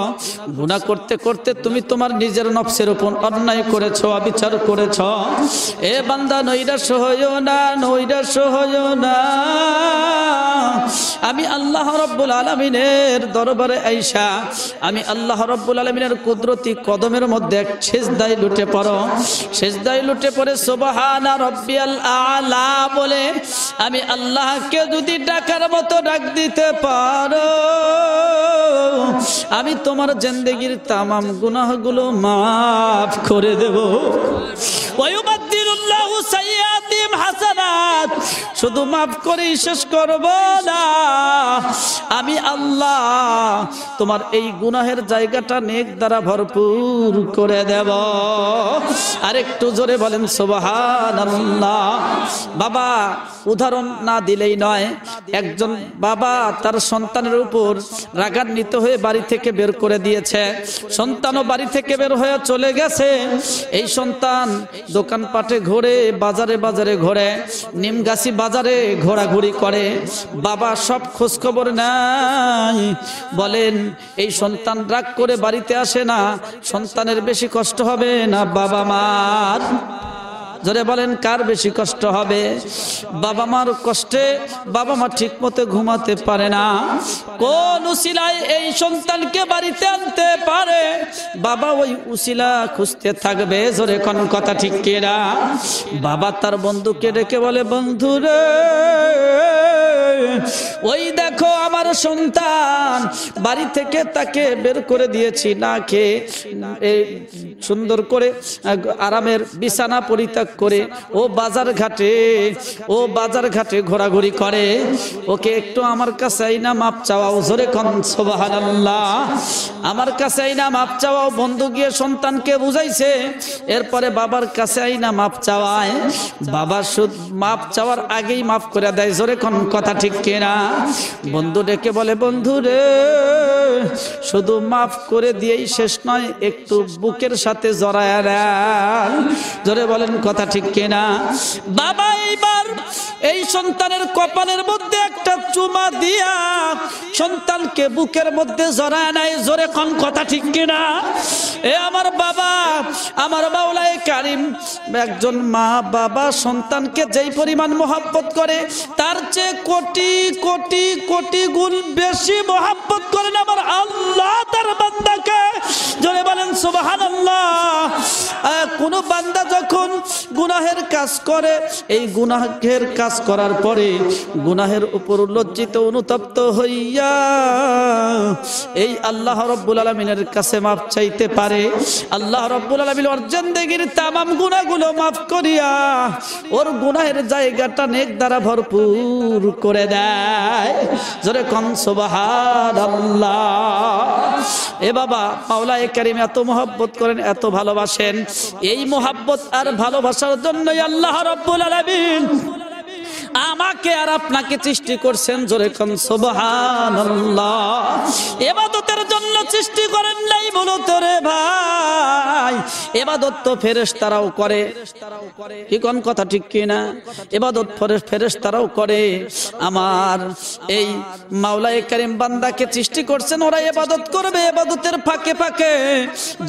গুনাহ করতে করতে তুমি তোমার নিজের নফসের উপর অন্যায় করেছো, অবিচার করেছো। এ বান্দা নৈরাশ হইও না, নৈরাশ হইও না। আমি আল্লাহ রাব্বুল আলামিনের দরবারে আইসা আমি আল্লাহ রাব্বুল আলামিনের কুদরতি কদমের মধ্যে এক সিজদায় লুটে পড়ো। সিজদায় লুটে পড়ে সুবহানা রাব্বিয়াল আলা বলে আমি আল্লাহকে যদি ডাকার মতো ডাক দিতে পারো, আমি তোমার জিন্দেগীর তামাম গুনাহগুলো মাফ করে দেব। ওয়ায়ুবাদদিলুল্লাহু সাইয়্যাতিহিম হাসানাত। শুধু মাফ করেই শেষ করব না, আমি আল্লাহ তোমার এই গুনাহের জায়গাটা নেক দ্বারা ভরপুর করে দেব। আরেকটু জোরে বলেন সুবহানাল্লাহ। বাবা উদাহরণ না দিলেই নয়, একজন বাবা তার সন্তানের উপর রাগান্বিত হয়ে বাড়ি থেকে বের করে দিয়েছে। সন্তানও বাড়ি থেকে বের হয়ে চলে গেছে। এই সন্তান দোকানপাটে ঘোরে, বাজারে বাজারে ঘোরে, নিমগাছি বাজারে ঘোরাঘুরি করে। বাবা সব খোঁজ খবর নাই। বলেন এই সন্তান রাগ করে বাড়িতে আসে না, সন্তানের বেশি কষ্ট হবে না বাবা মার? জোরে বলেন কার বেশি কষ্ট হবে? বাবা মার কষ্টে বাবা মা ঠিক মতো ঘুমাতে পারে না। কোন উসিলায় এই সন্তানকে বাড়িতে আনতে পারে, বাবা ওই উসিলা খুঁজতে থাকবে। জোরে কোন কথা ঠিক কিনা? বাবা তার বন্ধুকে ডেকে বলে, বন্ধু রে, ওই দেখো আমার সন্তান, বাড়ি থেকে তাকে বের করে দিয়েছি না খেয়ে, সুন্দর করে আরামের বিছানা পরিত্যাগ করে ও বাজার ঘাটে ঘোরাঘুরি করে। ওকে একটু আমার কাছে আইনা মাপ চাওয়াও। জোরে কোন সুবহানাল্লাহ। আমার কাছে আইনা মাপ চাওয়াও। বন্ধু গিয়ে সন্তানকে বুঝাইছে, এরপরে বাবার কাছে আইনা মাপ চাওয়ায়। বাবা শুধু মাপ চাওয়ার আগেই মাফ করে দেয়। জোরে কোন কথা ঠিক কিনা? বন্ধু ডেকে বলে, বন্ধু রে, শুধু মাফ করে দিয়েই শেষ নয়, একটু বুকের সাথে জড়ায় নেন। জোরে বলেন কথা ঠিক কিনা? বাবা এইবার এই সন্তানের কপালের মধ্যে একটা চুমা দিয়া সন্তানকে বুকের মধ্যে জড়ায় নেয়। জোরে কোন কথা ঠিক কিনা? এ আমার বাবা, আমার মাওলায়ে কারীম, একজন মা বাবা সন্তানকে যেই পরিমাণ মহব্বত করে তার চেয়ে কোটি কোটি কোটি গুণ বেশি মহব্বত করেন আমার আল্লাহ তার বান্দাকে। জোরে বলেন সুবহানাল্লাহ। কোন বান্দা যখন গুনাহের কাজ করে, এই গুনাহের কাজ করার পরে গুনাহের উপর লজ্জিত অনুতপ্ত হইয়া এই আল্লাহ রাব্বুল আলামিনের কাছে মাফ চাইতে পারে। আল্লাহ রাব্বুল আলামিন ওর জিন্দেগীর তামাম গুনাহগুলো মাফ করিয়া ওর গুনাহের জায়গাটা নেক দ্বারা ভরপুর করে দেয়। জোরে কোন সুবহানাল্লাহ। এ বাবা, মাওলায়ে কারীম এত মহব্বত করেন, এত ভালোবাসেন। এই মহব্বত আর ভালোবাসার জন্যই আল্লাহ রাব্বুল আলামিন আমাকে আর আপনাকে সৃষ্টি করছেন, জোরে কোন সুবহানাল্লাহ। ইবাদতের জন্য সৃষ্টি করেন নাই মূলত রে ভাই, ইবাদত তো ফেরেশতারাও করে। কি কোন কথা ঠিক কি না? ইবাদত ফেরেশতারাও করে। আমার এই মাওলায়ে কারীম বান্দাকে সৃষ্টি করছেন, ওরা ইবাদত করবে। ইবাদতের ফাঁকে ফাঁকে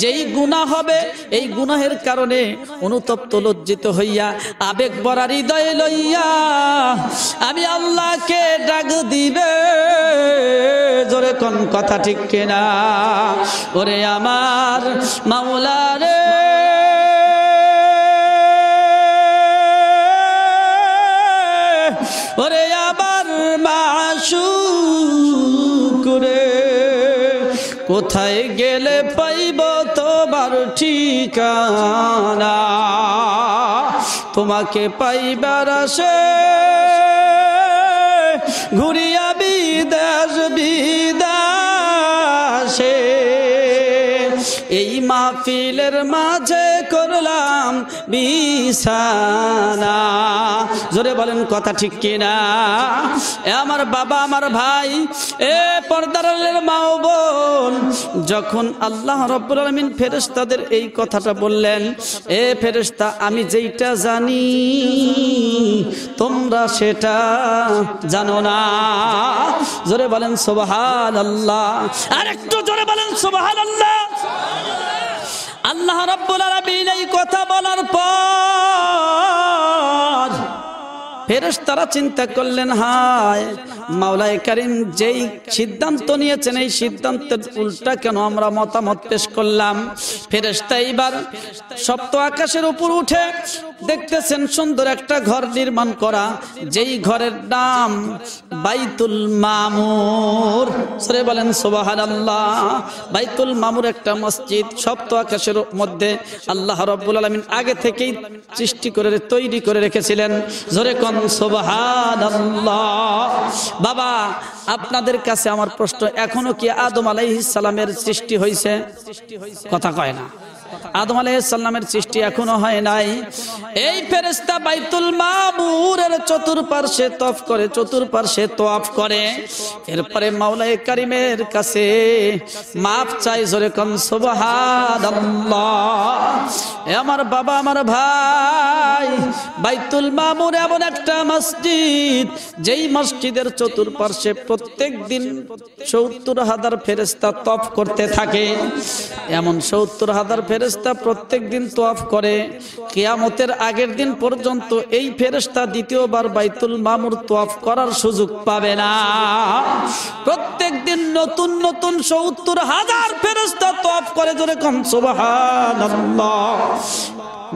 যেই গুনাহ হবে, এই গুনাহের কারণে অনুতপ্ত লজ্জিত হইয়া আবেগ ভরা হৃদয়ে লইয়া আমি আল্লাহকে ডাক দিবে, জোরে কোন কথা ঠিক কিনা? ওরে আমার মাওলা রে, ওরে আমার মাশউক রে, কোথায় গেলে পাইব তোমার ঠিকানা? তোমাকে পাইবার আসে ঘুরিয়া বিদেশ বিদেশে, এই মাহফিলের মাঝে করলাম বিছানা, জোরে বলেন কথা ঠিক কিনা? আমার বাবা, আমার ভাই, এ পর্দার আড়ালের মা ও বোন, যখন আল্লাহ রাব্বুল আলামিন ফেরেশতাদের এই কথাটা বললেন, এ ফেরেশতা, আমি যেইটা জানি তোমরা সেটা জানো না, জোরে বলেন সুবহানাল্লাহ। আর একটু জোরে বলেন সুবহানাল্লাহ। আল্লাহ রাব্বুল আলামিন এই কথা বলার পর ফেরেশতারা চিন্তা করলেন, হায় মাওলায়ে কারীম যেই সিদ্ধান্ত নিয়েছেন, এই সিদ্ধান্তের উল্টা কেন আমরা মতামত পেশ করলাম? ফেরেশতা এইবার সপ্ত আকাশের উপর উঠে দেখতেছেন সুন্দর একটা ঘর নির্মাণ করা, যেই ঘরের নাম বাইতুল মামুর। সরে বলেন সুবহানাল্লাহ। বাইতুল মামুর একটা মসজিদ সপ্ত আকাশের মধ্যে আল্লাহ রাব্বুল আলামিন আগে থেকেই সৃষ্টি করে তৈরি করে রেখেছিলেন, জোরে কোন সুবহানাল্লাহ। বাবা, আপনাদের কাছে আমার প্রশ্ন, এখনো কি আদম আলাইহিস সালামের সৃষ্টি হয়েছে? কথা কয় না। আদম আলাইহিস সালামের সৃষ্টি এখনো হয় নাই। এই ফেরেশতা বাইতুল মামুরের চতুর্পার্শ্বে তওয়াফ করে, চতুর্পার্শ্বে তওয়াফ করে, এরপরে মাওলায়ে কারীমের কাছে মাপ চাই, জোরে কোন সুবহানাল্লাহ। আমার বাবা, আমার ভাই, বাইতুল মামুর এমন একটা মসজিদ, যেই মসজিদের চতুর্পার্শ্বে প্রত্যেক দিন ৭০,০০০ ফেরেশতা তওয়াফ করতে থাকে। এমন ৭০,০০০ ফেরেশতা প্রত্যেক দিন তওয়াফ করে। কিয়ামতের আগের দিন পর্যন্ত এই ফেরেশতা দ্বিতীয়বার বাইতুল মামুর তওয়াফ করার সুযোগ পাবে না। প্রত্যেক দিন নতুন নতুন ৭০,০০০ ফেরেশতা তওয়াফ করে, জোরে কোন সুবহানাল্লাহ।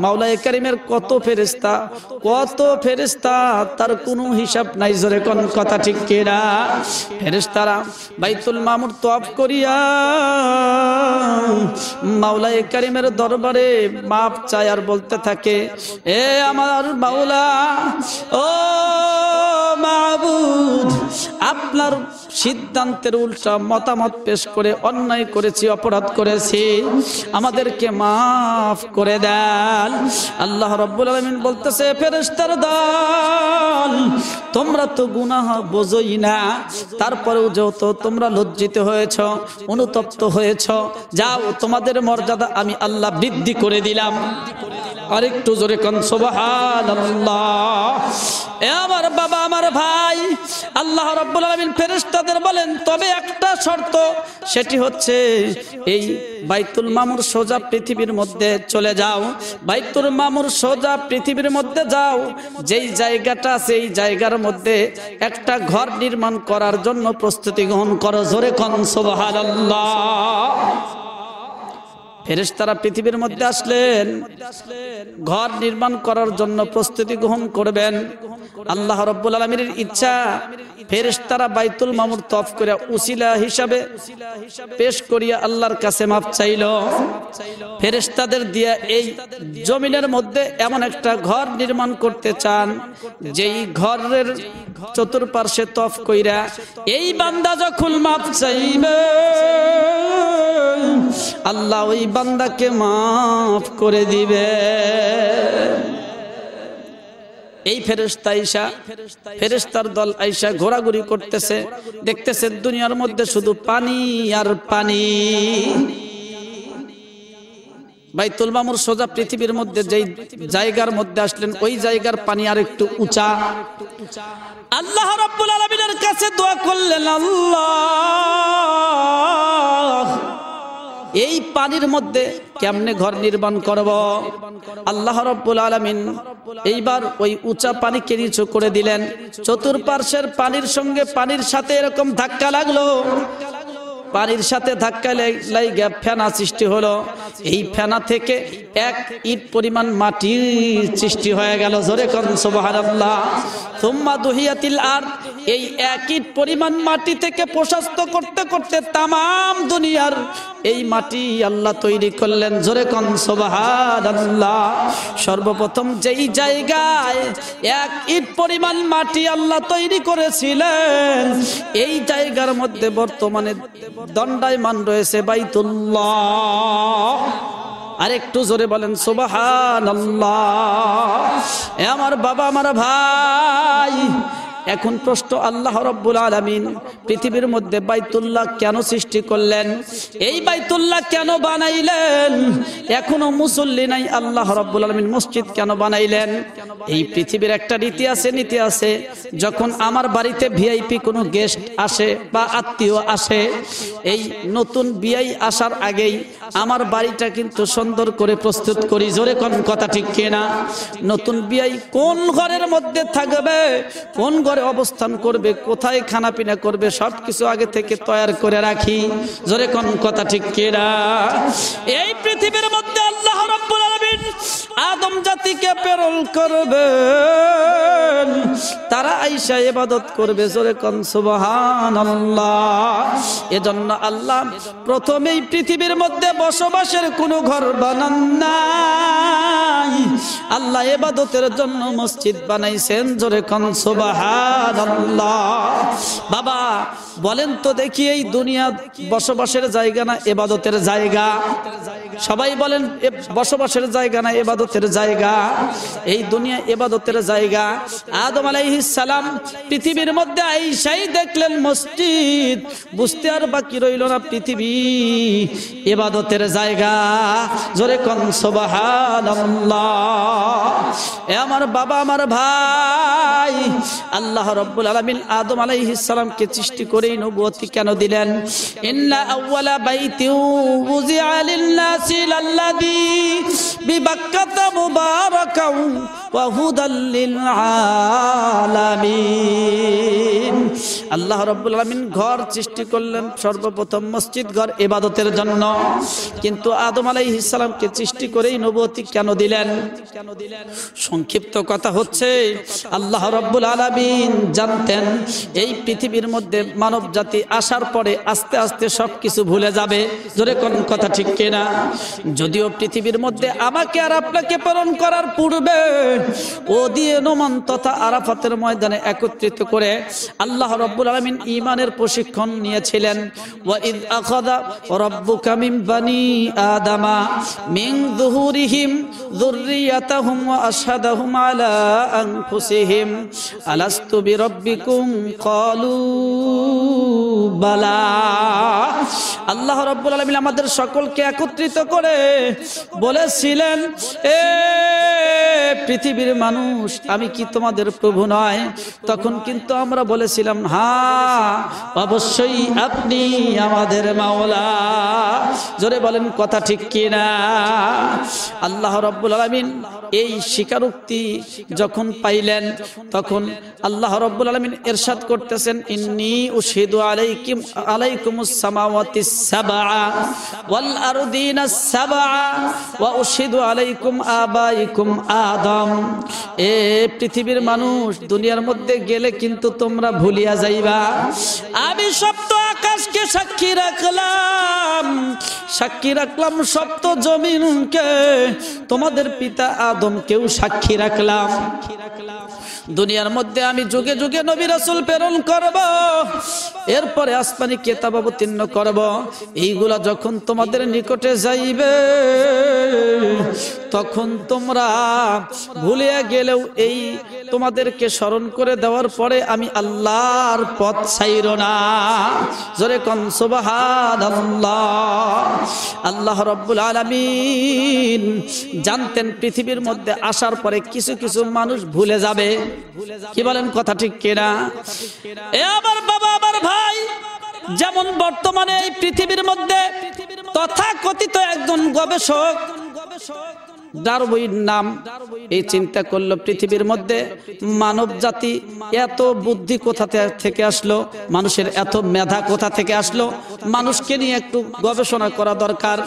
মাওলায়ে কারীমের কত ফেরেশতা, কত ফেরেশতা, তার কোনো হিসাব নাই, জোরে কোন কথা ঠিক কিনা? ফেরেশতারা বাইতুল মামুর তওয়াফ করিয়া মাওলায়ে কারীমের দরবারে মাপ চায় আর বলতে থাকে, এ আমার মাওলা, ও মাবুদ, আপনার সিদ্ধান্তের উল্টা মতামত পেশ করে অন্যায় করেছি, অপরাধ করেছি, আমাদেরকে মাফ করে দেন। আল্লাহ রাব্বুল আলামিন বলতেছে, ফেরেশতার দল, তোমরা তো গুনাহ বোঝোই না, তারপরেও যেহেতু তোমরা লজ্জিত হয়েছ, অনুতপ্ত হয়েছ, যাও, তোমাদের মর্যাদা আমি আল্লাহ বৃদ্ধি করে দিলাম। আরেকটু জোরে কোন সুবহানাল্লাহ। এ আমার বাবা, আমার ভাই, আল্লাহ রাব্বুল আলামিন ফেরেশতাদের বলেন, তবে একটা শর্ত, সেটি হচ্ছে এই বাইতুল মামুর সোজা পৃথিবীর মধ্যে চলে যাও, বাইতুল মামুর সোজা পৃথিবীর মধ্যে যাও, যেই জায়গাটা আছে এই জায়গার মধ্যে একটা ঘর নির্মাণ করার জন্য প্রস্তুতি গ্রহণ করো, জোরে কোন সুবহানাল্লাহ। ফেরেশতারা পৃথিবীর মধ্যে আসলেন, ঘর নির্মাণ করার জন্য প্রস্তুতি গ্রহণ করবেন। আল্লাহ রাব্বুল আলামিনের ইচ্ছা, ফেরেশতারা বাইতুল মামুর তওয়াফ করে উসিলা হিসাবে পেশ করিয়া আল্লাহর কাছে মাপ চাইল। ফেরেশতাদের দিয়া এই জমিনের মধ্যে এমন একটা ঘর নির্মাণ করতে চান, যেই ঘরের চতুর্পার্শ্বে তওয়াফ কইরা এই বান্দা যখন মাপ চাইবে, আল্লাহ ওই বান্দাকে মাফ করে দিবে। এই ফেরেশতা আইসা, ফেরেশতার দল আইসা ঘোরাঘুরি করতেছে, দেখতেছে দুনিয়ার মধ্যে শুধু পানি আর পানি। বাইতুল মামুর সোজা পৃথিবীর মধ্যে যেই জায়গার মধ্যে আসলেন ওই জায়গার পানি আর একটু উঁচা। আল্লাহ রাব্বুল আলামিনের কাছে দোয়া করলেন, আল্লাহ এই পানির মধ্যে কেমনে ঘর নির্মাণ করব? আল্লাহ রাব্বুল আলামিন এইবার ওই উঁচা পানিকে নিচু করে দিলেন। চতুর্পার্শ্বের পানির সঙ্গে পানির সাথে এরকম ধাক্কা লাগলো, পানির সাথে ধাক্কা লাগা ফেনা সৃষ্টি হলো। এই ফেনা থেকে এক ইট পরিমাণ মাটির সৃষ্টি হয়ে গেল। জোরে কোন সুবহানাল্লাহ। সুম্মা দুহিয়াতিল আরদ, এই এক ইট পরিমাণ মাটি থেকে প্রশস্ত করতে করতে তামাম দুনিয়ার এই মাটি আল্লাহ তৈরি করলেন। জোরে কোন সুবহানাল্লাহ। সর্বপ্রথম যেই জায়গায় এক ইট পরিমাণ মাটি আল্লাহ তৈরি করেছিলেন এই জায়গার মধ্যে বর্তমানে দণ্ডায়মান রয়েছে বাইতুল্লাহ। আরেকটু জোরে বলেন সুবহানাল্লাহ। আমার বাবা, আমার ভাই, এখন প্রশ্ন, আল্লাহ রাব্বুল আলামিন পৃথিবীর মধ্যে বাইতুল্লাহ কেন সৃষ্টি করলেন? এই বাইতুল্লাহ কেন বানাইলেন? এখনো মুসল্লি নাই, আল্লাহ রাব্বুল আলামিন মসজিদ কেন বানাইলেন? এই পৃথিবীর একটা রীতি আছে, নীতি আছে। যখন আমার বাড়িতে ভিআইপি কোনো গেস্ট আসে বা আত্মীয় আসে, এই নতুন বিআই আসার আগেই আমার বাড়িটা কিন্তু সুন্দর করে প্রস্তুত করি। জোরে কোন কথা ঠিক কিনা? নতুন বিআই কোন ঘরের মধ্যে থাকবে, কোন অবস্থান করবে, কোথায় খানা পিনা করবে, সবকিছু আগে থেকে তৈরি করে রাখি। জোরে কোন কথা ঠিক কিনা? এই পৃথিবীর মধ্যে আল্লাহ রাব্বুল আলামিন আদম জাতিকে প্রেরণ করবেন, তারা আইসা ইবাদত করবে। জোরে কোন সুবহানাল্লাহ। এজন্য আল্লাহ প্রথমেই পৃথিবীর মধ্যে বসবাসের কোনো ঘর বানান নাই, আল্লাহ ইবাদতের জন্য মসজিদ বানাইছেন। জোরে কোন সুবহানাল্লাহ। বাবা বলেন তো দেখি, এই দুনিয়া বসবাসের জায়গা না ইবাদতের জায়গা? সবাই বলেন, বসবাসের জায়গা না ইবাদতের জায়গা? এই দুনিয়া ইবাদতের জায়গা। আদম আলাইহিস সালাম পৃথিবীর মধ্যে আইসাই দেখলেন মসজিদ, বুঝতে আর বাকি রইল না পৃথিবী ইবাদতের জায়গা। জোরে কোন সুবহানাল্লাহ। আমার বাবা, আমার ভাই, আল্লাহ রাব্বুল আলামিন আদম আলাইহিস সালামকে সৃষ্টি করেই নবুয়তি কেন দিলেন? ইন্না আউওয়ালা বাইতিন উযিআ লিন-নাসি লাল্লাযী বিবাক্কাতা মুবারাকান ওয়া হুদাল লিল আলামিন। আল্লাহ রাব্বুল আলামিন ঘর সৃষ্টি করলেন সর্বপ্রথম মসজিদ ঘর ইবাদতের জন্য, কিন্তু আদম আলাইহিস সালামকে সৃষ্টি করেই নবুয়তি কেন দিলেন? সংক্ষিপ্ত কথা হচ্ছে, আল্লাহ রাব্বুল আলামিন জানতেন এই পৃথিবীর মধ্যে মানব জাতি আসার পরে আস্তে আস্তে সবকিছু ভুলে যাবে। জোরে কোন কথা ঠিক কিনা? যদিও পৃথিবীর মধ্যে আমাকে আর আপনাকে প্রেরণ করার পূর্বে ওদিয়ে নোমান তথা আরাফাতের ময়দানে একত্রিত করে আল্লাহ রাব্বুল আলামিন ঈমানের প্রশিক্ষণ নিয়েছিলেন। ওয়া ইয আখাযা রাব্বুকা মিন বানি আদামা মিন যুহুরিহিম যুররিয়াতাহুম ওয়া আশহাদাহুম আলা আনফুসিহিম আলাস্তু বিরাব্বিকুম ক্বালু বালা। আল্লাহ রাব্বুল আলামিন আমাদের সকলকে একত্রিত করে বলেছিলেন, এ পৃথিবীর মানুষ, আমি কি তোমাদের প্রভু নয়? তখন কিন্তু আমরা বলেছিলাম, হ্যাঁ অবশ্যই আপনি আমাদের মাওলা। জোরে বলেন কথা ঠিক কিনা? আল্লাহ রাব্বুল আলামিন এই স্বীকারোক্তি যখন পাইলেন তখন আল্লাহ রাব্বুল আলামিন ইরশাদ করতেছেন, ইন্নী উশহিদু আলাইকুমুস সামাওয়াতিস সাবআ ওয়াল আরদিনাস সাবআ ওয়া উশহিদু আলাইকুম আবাইকুম আদম। এ পৃথিবীর মানুষ, দুনিয়ার মধ্যে গেলে কিন্তু তোমরা ভুলিয়া যাইবা, আমি সপ্ত আকাশকে সাক্ষী রাখলাম, সপ্ত জমিনকে, তোমাদের পিতা আদমকেও সাক্ষী রাখলাম। দুনিয়ার মধ্যে আমি যুগে যুগে নবী রাসূল প্রেরণ করব, এরপরে আসমানি কিতাব অবতীর্ণ করব। এইগুলা যখন তোমাদের নিকটে যাইবে তখন তোমরা ভুলে গেলেও এই তোমাদেরকে স্মরণ করে দেওয়ার পরে আমি আল্লাহর পথ ছাইরো না। জোরে কোন সুবহানাল্লাহ। আল্লাহ রাব্বুল আলামিন জানতেন পৃথিবীর মধ্যে আসার পরে কিছু কিছু মানুষ ভুলে যাবে। কি বলেন কথা ঠিক কিনা? এ আমার বাবা, আমার ভাই, যেমন বর্তমানে এই পৃথিবীর মধ্যে তথাকথিত একজন গবেষক ডারউইন নাম, এই চিন্তা করলো পৃথিবীর মধ্যে মানব জাতি এত বুদ্ধি কোথা থেকে আসলো, মানুষের এত মেধা কোথা থেকে আসলো, মানুষকে নিয়ে একটু গবেষণা করা দরকার।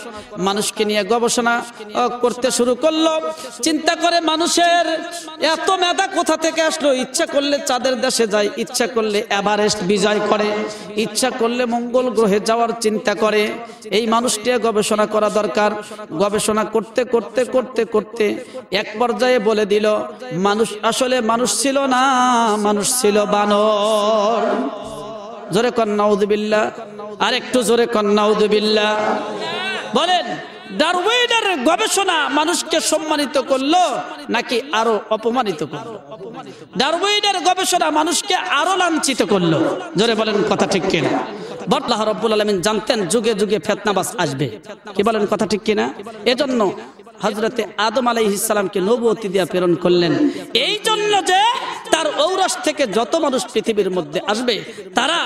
মানুষকে নিয়ে গবেষণা করতে শুরু করলো। চিন্তা করে মানুষের এত মেধা কোথা থেকে আসলো, ইচ্ছা করলে চাঁদের দেশে যায়, ইচ্ছা করলে এভারেস্ট বিজয় করে, ইচ্ছা করলে মঙ্গল গ্রহে যাওয়ার চিন্তা করে। এই মানুষটি গবেষণা করা দরকার। গবেষণা করতে করতে করতে করতে এক পর্যায়ে বলে দিল, মানুষ আসলে মানুষ ছিল না, মানুষ ছিল বানর। জোরে কন নাউযুবিল্লাহ, আর একটু জোরে কন নাউযুবিল্লাহ। বলেন, ডারউইনের গবেষণা মানুষকে সম্মানিত করলো নাকি আরো অপমানিত করলো? ডারউইনের গবেষণা মানুষকে আরো লাঞ্ছিত করলো। জোরে বলেন কথা ঠিক কিনা? আল্লাহ রাব্বুল আলামিন জানতেন যুগে যুগে ফিতনাবাজ আসবে। কি বলেন কথা ঠিক কিনা? এজন্য হযরতে আদম আলাইহিস সালামকে নবুয়তি দিয়ে প্রেরণ করলেন, এই জন্য যে তার ঔরস থেকে যত মানুষ পৃথিবীর মধ্যে আসবে তারা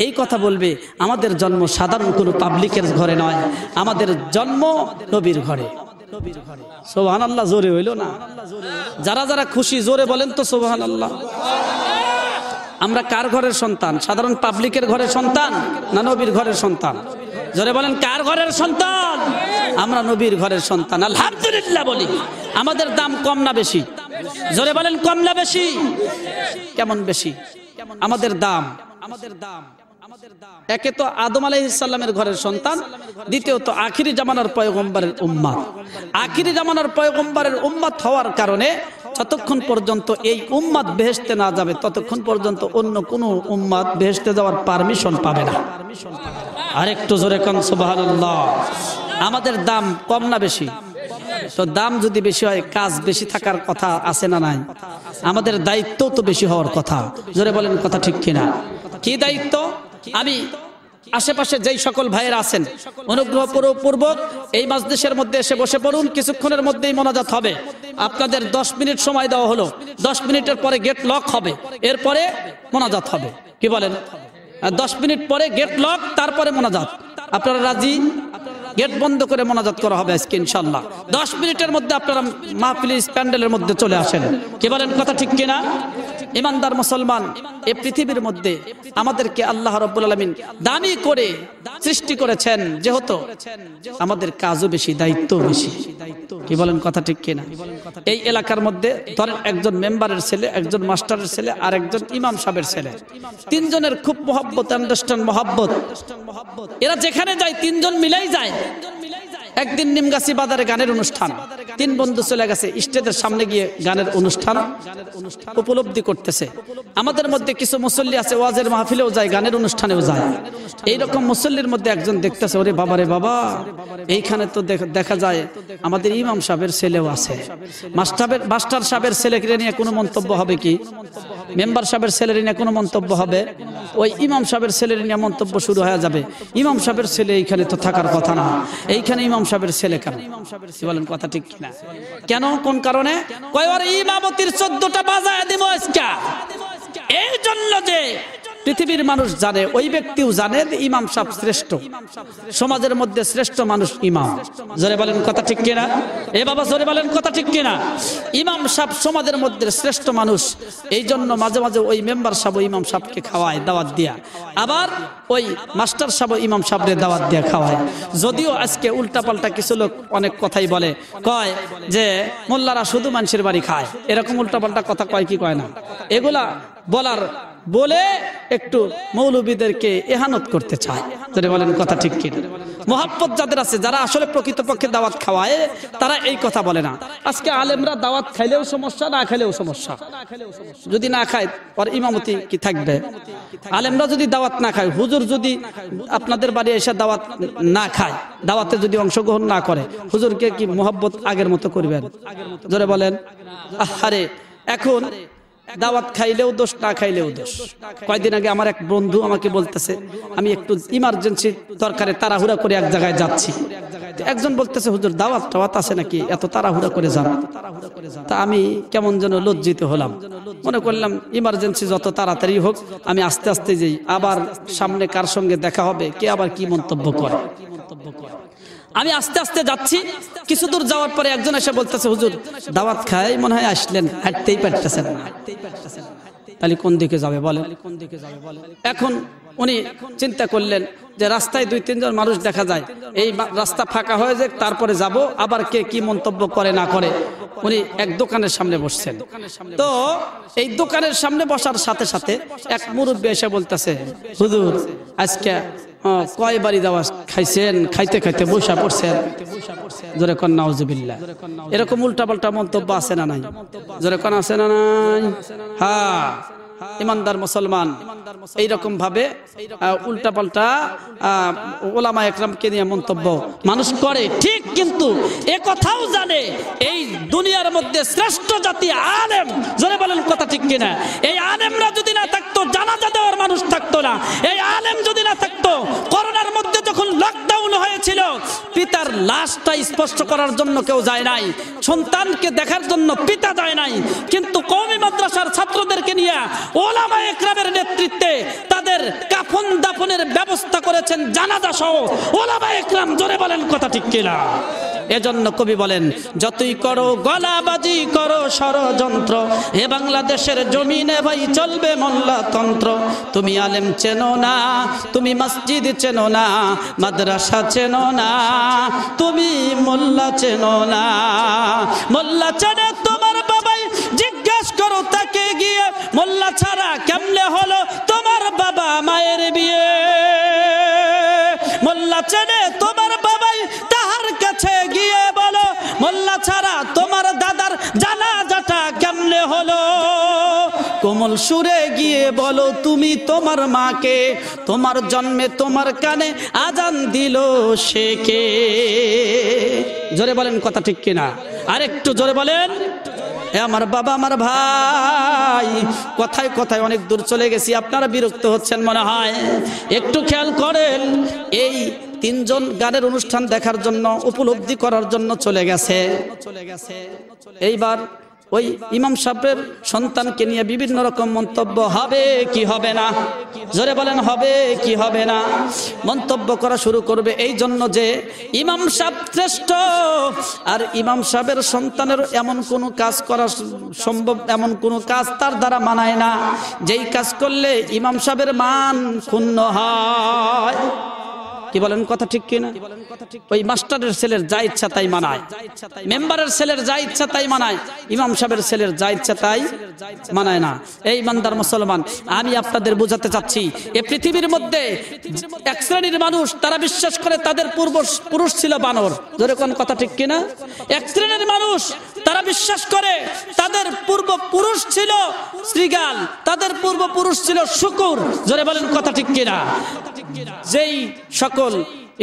এই কথা বলবে, আমাদের জন্ম সাধারণ কোনো পাবলিকের ঘরে নয়, আমাদের জন্ম নবীর ঘরে। সুবহানাল্লাহ, জোরে হইল না? যারা যারা খুশি জোরে বলেন তো সুবহানাল্লাহ। আমরা কার ঘরের সন্তান? সাধারণ পাবলিকের ঘরের সন্তান না নবীর ঘরের সন্তান? জোরে বলেন, কার ঘরের সন্তান? আমরা নবীর ঘরের সন্তান। আলহামদুলিল্লাহ বলি। আমাদের দাম কম না বেশি? জোরে বলেন, কম না বেশি? কেমন বেশি? আমাদের দাম, একে তো আদম আলাইহিস সালামের ঘরের সন্তান, দ্বিতীয়ত আখিরি জামানার পয়গম্বরের উম্মত। আখিরি জামানার পয়গম্বরের উম্মত হওয়ার কারণে যতক্ষণ পর্যন্ত এই উম্মত বেহেশতে না যাবে ততক্ষণ পর্যন্ত অন্য কোনো উম্মত বেহেশতে যাওয়ার পারমিশন পাবে না। আরেকটু জোরে কোন সুবহানাল্লাহ। আমাদের দাম কম না বেশি? তো দাম যদি বেশি হয় কাজ বেশি থাকার কথা আছে না নাই? আমাদের দায়িত্ব তো বেশি হওয়ার কথা। জোরে বলেন কথা ঠিক কিনা? কি দায়িত্ব? আমি আশেপাশে যেই সকল ভাইয়েরা আছেন অনুগ্রহপূর্বক এই মাজলিসের মধ্যে এসে বসে পড়ুন। কিছুক্ষণের মধ্যেই মোনাজাত হবে। আপনাদের 10 মিনিট সময় দেওয়া হলো। 10 মিনিটের পরে গেট লক হবে, এরপরে মোনাজাত হবে। কি বলেন? 10 মিনিট পরে গেট লক, তারপরে মোনাজাত। আপনারা রাজি? গেট বন্ধ করে মোনাজাত করা হবে আজকে ইনশাআল্লাহ। 10 মিনিটের মধ্যে আপনারা মাহফিলের প্যান্ডেলের মধ্যে চলে আসেন। কি বলেন কথা ঠিক কিনা? ইমানদার মুসলমান, এই পৃথিবীর মধ্যে আমাদেরকে আল্লাহ রাব্বুল আলামিন দামি করে সৃষ্টি করেছেন, যেহেতু আমাদের কাজও বেশি, দায়িত্ব বেশি। কি বলেন কথা ঠিক কিনা? এই এলাকার মধ্যে ধরেন একজন মেম্বারের ছেলে, একজন মাস্টারের ছেলে, আর একজন ইমাম সাহেবের ছেলে, তিনজনের খুব মহব্বত, আন্ডারস্ট্যান্ড মহব্বত। এরা যেখানে যায় তিনজন মিলাই যায়। একদিন নিমগাছি বাজারে গানের অনুষ্ঠান, 3 বন্ধু চলে গেছে স্টেজের সামনে গিয়ে গানের অনুষ্ঠান উপলব্ধি করতেছে। আমাদের মধ্যে কিছু মুসল্লি আছে, ওয়াজের মাহফিলেও যায়, গানের অনুষ্ঠানেও যায়। এইরকম মুসল্লির মধ্যে একজন দেখতেছে, ওরে বাবা রে বাবা, এইখানে তো দেখা যায় আমাদের ইমাম সাহেবের ছেলেও আছে। মাস্টার সাহেবের ছেলেকে নিয়ে কোনো মন্তব্য হবে কি? মেম্বার সাহেবের ছেলের নিয়ে কোনো মন্তব্য হবে? ওই ইমাম সাহেবের ছেলের নিয়ে মন্তব্য শুরু হয়ে যাবে। ইমাম সাহেবের ছেলে এইখানে তো থাকার কথা না, এইখানে ইমাম সাহেবের ছেলে কেন? বলেন কথা ঠিক কিনা? কেন, কোন কারণে? কয় ওর ইমামতির 14টা বাজায় দিব আজকে। এই জন্য যে পৃথিবীর মানুষ জানে, ওই ব্যক্তিও জানে যে ইমাম সাহেব শ্রেষ্ঠ, সমাজের মধ্যে শ্রেষ্ঠ মানুষ ইমাম। জোরে বলেন কথা ঠিক কিনা? এ বাবা জোরে বলেন কথা ঠিক কিনা? ইমাম সাহেব সমাজের মধ্যে শ্রেষ্ঠ মানুষ। এই জন্য মাঝে মাঝে ওই মেম্বার সাহেব ইমাম সাহেবকে খাওয়ায় দাওয়াত দিয়া, আবার ওই মাস্টার সাহেব ইমাম সাহেবরে দাওয়াত দিয়া খাওয়ায়। যদিও আজকে উল্টাপাল্টা কিছু লোক অনেক কথাই বলে, কয় যে মোল্লারা শুধু মানুষের বাড়ি খায়, এরকম উল্টাপাল্টা কথা কয় কি কয় না? এগুলা বলার বলে একটু মৌলবীদেরকে এহানত করতে চায়। যদি বলেন কথা ঠিক কি? মোহাব্বত যাদের আছে, যারা আসলে প্রকৃতপক্ষে দাওয়াত খাওয়ায়, তারা এই কথা বলে না। আজকে আলেমরা দাওয়াত খাইলেও সমস্যা, না খাইলেও সমস্যা। যদি না খায় আর ইমামতি কি থাকবে? আলেমরা যদি দাওয়াত না খায়, হুজুর যদি আপনাদের বাড়ি এসে দাওয়াত না খায়, দাওয়াতে যদি অংশগ্রহণ না করে, হুজুরকে কি মোহাব্বত আগের মতো করবেন? জোরে বলেন। আহারে, এখন দাওয়াত খাইলেও দোষ, না খাইলেও দোষ। কয়েকদিন আগে আমার এক বন্ধু আমাকে বলতেছে, আমি একটু ইমার্জেন্সি দরকারে তাড়াহুড়া করে এক জায়গায় যাচ্ছি। একজন বলতেছে, হুজুর দাওয়াত টাওয়াত আছে নাকি, এত তাড়াহুড়া করে যান? তা আমি কেমন যেন লজ্জিত হলাম। মনে করলাম ইমার্জেন্সি যত তাড়াতাড়ি হোক, আমি আস্তে আস্তে যাই, আবার সামনে কার সঙ্গে দেখা হবে, কে আবার কি মন্তব্য করে। আমি আস্তে আস্তে যাচ্ছি, কিছু দূর যাওয়ার পরে একজন এসে বলতেছে, হুজুর দাওয়াত খাই মনে হয় আসলেন, হাঁটতেই পারতেছেন না। তাহলে কোন দিকে যাবে বলেন? এখন উনি চিন্তা করলেন যে রাস্তায় 2-3 জন মানুষ দেখা যায়, এই রাস্তা ফাঁকা হয়ে যাক, তারপরে যাব, আবার কে কি মন্তব্য করে না করে। উনি এক দোকানের সামনে বসছেন। তো এই দোকানের সামনে বসার সাথে সাথে এক মুরব্বী এসে বলতেছে, হুজুর আজকে কয় বাড়ি দাওয়া খাইছেন, খাইতে খাইতে বসা পড়ছেন। জোরে কন নাউজুবিল্লাহ। এরকম উল্টাপাল্টা মন্তব্য আছে না নাই? জোরে কন আছে না নাই? হ্যাঁ, ইমানদার মুসলমান এইরকম ভাবে উল্টাপাল্টা ওলামা একরামকে নিয়ে মন্তব্য মানুষ করে ঠিক, কিন্তু এ কথাও জানে এই দুনিয়ার মধ্যে শ্রেষ্ঠ জাতি আলেম। জোরে বলেন কথা ঠিক কিনা? এই আলেমরা যদি না থাকতো, জানাজা দেওয়ার মানুষ থাকতো না। এই আলেম যদি না থাকতো, করোনার মধ্যে যখন লকডাউন হয়েছিল, পিতার লাশটা স্পষ্ট করার জন্য কেউ যায় নাই, সন্তানকে দেখার জন্য পিতা যায় নাই, কিন্তু কওমি মাদ্রাসার ছাত্রদেরকে নিয়ে ওলামা একরামের নেতৃত্বে তাদের কাফন দাফনের ব্যবস্থা করেছেন, জানাজা সহ ওলামা একরাম। জোরে বলেন কথা ঠিক কিনা? এজন্য কবি বলেন, যতই করো গলাবাজি করো ষড়যন্ত্র, এ বাংলাদেশের জমিনে ভাই চলবে মোল্লাতন্ত্র। তুমি আলেম চেনো না, তুমি মসজিদ চেনো না, মাদ্রাসা চেনো না, তুমি মোল্লা চেনো না। মোল্লা চেনে তোমার বাবাই, জিজ্ঞেস করো তাকে গিয়ে, মোল্লা ছাড়া কেমনে হলো তোমার বাবা মায়ের বিয়ে? মোল্লা চেনে তোমার বাবাই, তাহার কাছে গিয়ে বলো, মোল্লা ছাড়া তোমার দাদার জানাজাটা কেমনে হলো? কোমল সুরে গিয়ে বলো তুমি তোমার মাকে, তোমার জন্মে তোমার কানে আজান দিল সে কে? জোরে বলেন কথা ঠিক কিনা? আরেকটু জোরে বলেন। আমার বাবা, আমার ভাই, কথায় কথায় অনেক দূর চলে গেছি, আপনারা বিরক্ত হচ্ছেন মনে হয়। একটু খেয়াল করেন, এই 3 জন গানের অনুষ্ঠান দেখার জন্য, উপলব্ধি করার জন্য চলে গেছে। এইবার ওই ইমাম সাহেবের সন্তানকে নিয়ে বিভিন্ন রকম মন্তব্য হবে কি হবে না? জোরে বলেন হবে কি হবে না? মন্তব্য করা শুরু করবে, এই জন্য যে ইমাম সাহেব শ্রেষ্ঠ, আর ইমাম সাহেবের সন্তানের এমন কোনো কাজ করা সম্ভব, এমন কোনো কাজ তার দ্বারা মানায় না, যেই কাজ করলে ইমাম সাহেবের মান ক্ষুণ্ণ হয়। কি বলেন কথা ঠিক কিনা? ওই মাস্টারের ছেলের যা ইচ্ছা তাই মানায়, মেম্বারের ছেলের যা ইচ্ছা তাই মানায়, ইমাম সাহেবের ছেলের যা ইচ্ছা তাই মানায় না। এই ইমানদার মুসলমান, আমি আপনাদের বোঝাতে চাচ্ছি, এই পৃথিবীর মধ্যে এক শ্রেণীর মানুষ, তারা বিশ্বাস করে তাদের পূর্বপুরুষ ছিল বানর। জোরে কোন কথা ঠিক কিনা? এক শ্রেণীর মানুষ তারা বিশ্বাস করে তাদের পূর্বপুরুষ ছিল শ্রীগাল, তাদের পূর্বপুরুষ ছিল শুকুর। জোরে বলেন কথা ঠিক কিনা? যেই সকল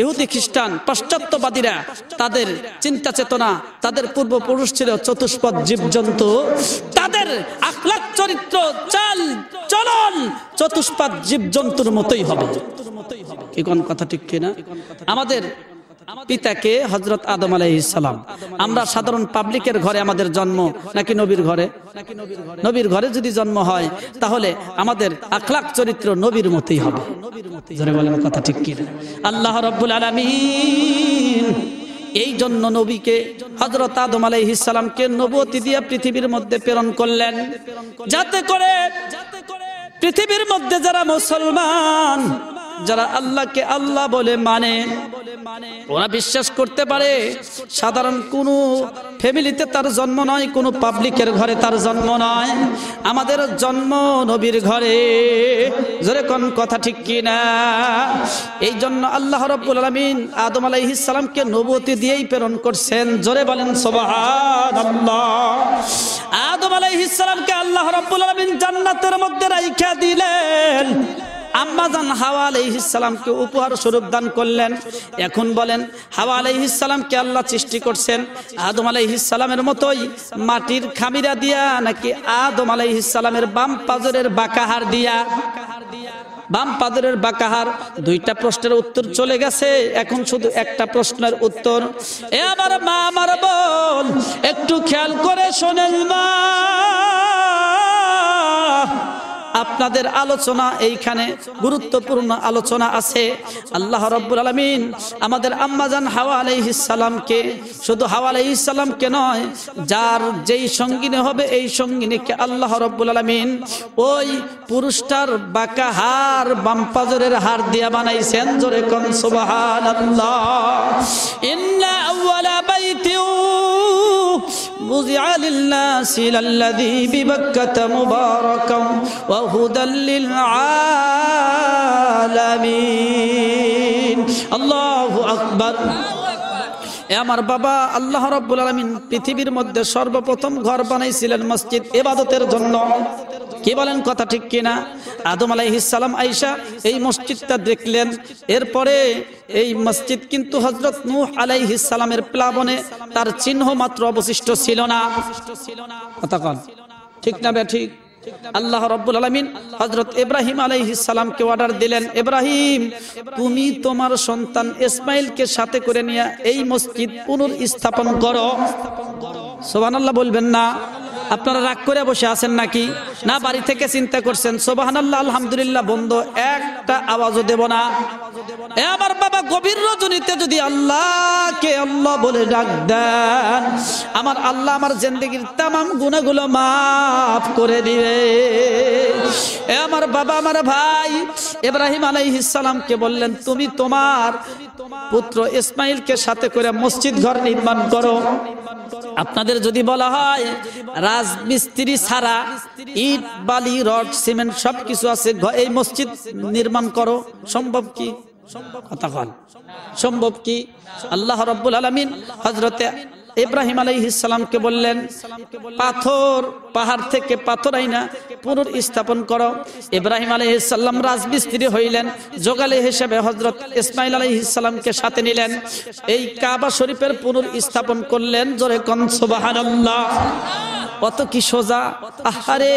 ইহুদি খ্রিস্টান পাশ্চাত্যবাদীরা, তাদের চিন্তা চেতনা, তাদের পূর্বপুরুষ ছিল চতুষ্পদ জীবজন্তু, তাদের আখলাক চরিত্র চাল চলন চতুষ্পদ জীবজন্তুর মতোই হবে। কি কোন কথা ঠিক কিনা? আমাদের পিতাকে হযরত আদম আলাইহিস সালাম, আমরা সাধারণ পাবলিকের ঘরে আমাদের জন্ম নাকি নবীর ঘরে? নবীর ঘরে যদি জন্ম হয়, তাহলে আমাদের আখলাক চরিত্র নবীর মতোই হবে। জোরে বলেন কথা ঠিক কিনা? আল্লাহ রাব্বুল আলামিন এই জন্য নবীকে, হযরত আদম আলাইহিস সালামকে নবুয়তি দিয়ে পৃথিবীর মধ্যে প্রেরণ করলেন, যাতে করে পৃথিবীর মধ্যে যারা মুসলমান, যারা আল্লাহকে আল্লাহ বলে মানে, ওরা বিশ্বাস করতে পারে সাধারণ কোনো ফ্যামিলিতে তার জন্ম নয়, কোনো পাবলিকের ঘরে তার জন্ম নয়, আমাদের জন্ম নবীর ঘরে। জোরে কোন কথা ঠিক কি না? এই জন্য আল্লাহ রাব্বুল আলামিন আদম আলাইহিস সালামকে নবুয়তি দিয়েই প্রেরণ করছেন। জোরে বলেন সুবহানাল্লাহ। আদম আলাইহিস সালামকে আল্লাহ রাব্বুল আলামিন জান্নাতের মধ্যে রাইখা দিলেন, আম্মা জান হাওয়া আলাইহিস সালামকে উপহার স্বরূপ দান করলেন। এখন বলেন, হাওয়া আলাইহিস সালামকে আল্লাহ সৃষ্টি করছেন আদম আলাইহিস সালামের মতোই মাটির খামিরা দিয়া, নাকি আদম আলাইহিস সালামের বাম পাজরের বাঁকাহার দিয়া? বাম পাজরের বাঁকাহার। দুইটা প্রশ্নের উত্তর চলে গেছে, এখন শুধু একটা প্রশ্নের উত্তর। এ আমার মা, আমার বোন, একটু খেয়াল করে শোনেন মা, আপনাদের আলোচনা এইখানে গুরুত্বপূর্ণ আলোচনা আছে। আল্লাহ রাব্বুল আলামিন আমাদের আম্মাজান হাওয়া আলাইহিস সালামকে, শুধু হাওয়া আলাইহিস সালামকে নয়, যার যেই সঙ্গিনী হবে এই সঙ্গিনীকে আল্লাহ রাব্বুল আলামিন ওই পুরুষটার বাঁকা হার, বাম পাজরের হার দিয়া বানাইছেন। জোরে কোন সুবহানাল্লাহ। ইন্না আউওয়ালা বাইতি বুযিআ লিন-নাসি লাল্লাযী বিবাক্কাতা মুবারাকান ওয়া হুদাল লিল আলামিন। আল্লাহু আকবার। আমার বাবা, আল্লাহ রাব্বুল আলামিন পৃথিবীর মধ্যে সর্বপ্রথম ঘর বানাইছিলেন মসজিদ ইবাদতের জন্য। কি বলেন, কথা ঠিক কিনা? আদম আলাইহিস সালাম আয়েশা এই মসজিদটা দেখলেন, এরপরে এই মসজিদ কিন্তু হযরত নূহ আলাইহিস সালামের প্লাবনে তার চিহ্ন মাত্র অবশিষ্ট ছিল না। কথা কন ঠিক না বে ঠিক? আল্লাহ রাব্বুল আলামিন হযরত ইব্রাহিম আলাইহিস সালামকে অর্ডার দিলেন, ইব্রাহিম তুমি তোমার সন্তান ইসমাইলকে সাথে করে নিয়ে এই মসজিদ পুনর্স্থাপন করো। সুবহানাল্লাহ বলবেন না? আপনারা রাগ করে বসে আছেন নাকি? না বাড়ি থেকে চিন্তা করছেন সুবহানাল্লাহ আলহামদুলিল্লাহ বন্ধ একটা আওয়াজও দেব না? এ আমার বাবা, গভীর রজনীতে যদি আল্লাহকে আল্লাহ বলে ডাক দেন, আমার আল্লাহ আমার জিন্দেগীর तमाम গুনাহগুলো maaf করে দিবে। এ আমার বাবা, আমার ভাই, ইব্রাহিম আলাইহিস সালামকে বললেন তুমি তোমার পুত্র ইসমাইলকে সাথে করে মসজিদ ঘর নির্মাণ করো। আপনাদের যদি বলা হয় রাজমিস্ত্রি ছাড়া ইট বালি রড সিমেন্ট সবকিছু আছে, এই মসজিদ নির্মাণ করো, সম্ভব কি? কথা বল, সম্ভব কি? আল্লাহ রাব্বুল আলামিন হযরতে ইব্রাহিম আলাইহিস সালামকে বললেন পাথর, পাহাড় থেকে পাথর আইনা পুনর্স্থাপন করো। ইব্রাহিম আলাইহিস সালাম রাজমিস্ত্রি হইলেন, জোগালি হিসেবে হযরত ইসমাইল আলাইহিস সালামকে সাথে নিলেন, এই কাবা শরীফের পুনর্স্থাপন করলেন। জোরে কোন সুবহানাল্লাহ। কত কি সোজা! আহারে,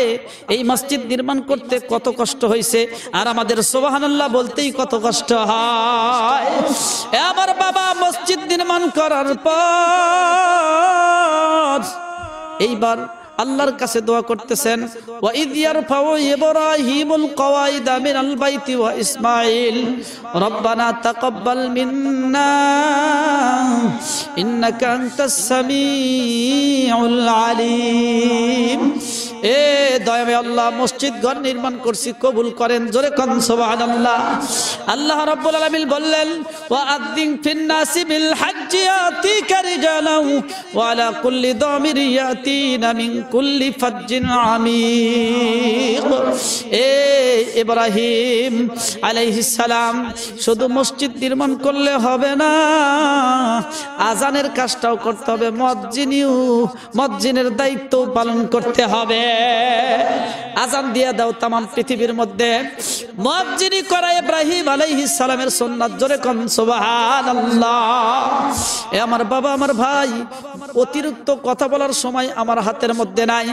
এই মসজিদ নির্মাণ করতে কত কষ্ট হয়েছে, আর আমাদের সুবহানাল্লাহ বলতেই কত কষ্ট হয়। আমার বাবা, মসজিদ নির্মাণ করার পর এইবার আল্লাহর কাছে দোয়া করতেছেন, ওয়া ইয ইয়ারফাউ ইব্রাহিমুল কওয়াইদা মিনাল বাইতি ওয়া ইসমাঈল রব্বানা তাকাব্বাল মিন্না ইন্নাকা আনতাস সামিউল আলিম। এ দয়াময় আল্লাহ, মসজিদ ঘর নির্মাণ করছি, কবুল করেন। জোরে কোন সুবহানাল্লাহ। আল্লাহ রাব্বুল আলামিন বললেন, ওয়া আযযিন ফিন নাসি বিল হজ্জি ইয়াতিকা রিজালান ওয়া আলা কুল্লি দামির ইয়াতিনা মিন কুল্লি ফাজ্জিন আমিক। এ ইব্রাহিম আলাইহিস সালাম, শুধু মসজিদ নির্মাণ করলে হবে না, আজানের কাজটাও করতে হবে, মুয়াজ্জিনের দায়িত্ব পালন করতে হবে। আজান দিয়ে দাও তামাম পৃথিবীর মধ্যে, মুয়াজ্জিনি করা ইব্রাহিম আলাইহিস সালামের সুন্নাত। জোরে কোন সুবহানাল্লাহ। এ আমার বাবা, আমার ভাই, অতিরিক্ত কথা বলার সময় আমার হাতের মধ্যে নাই,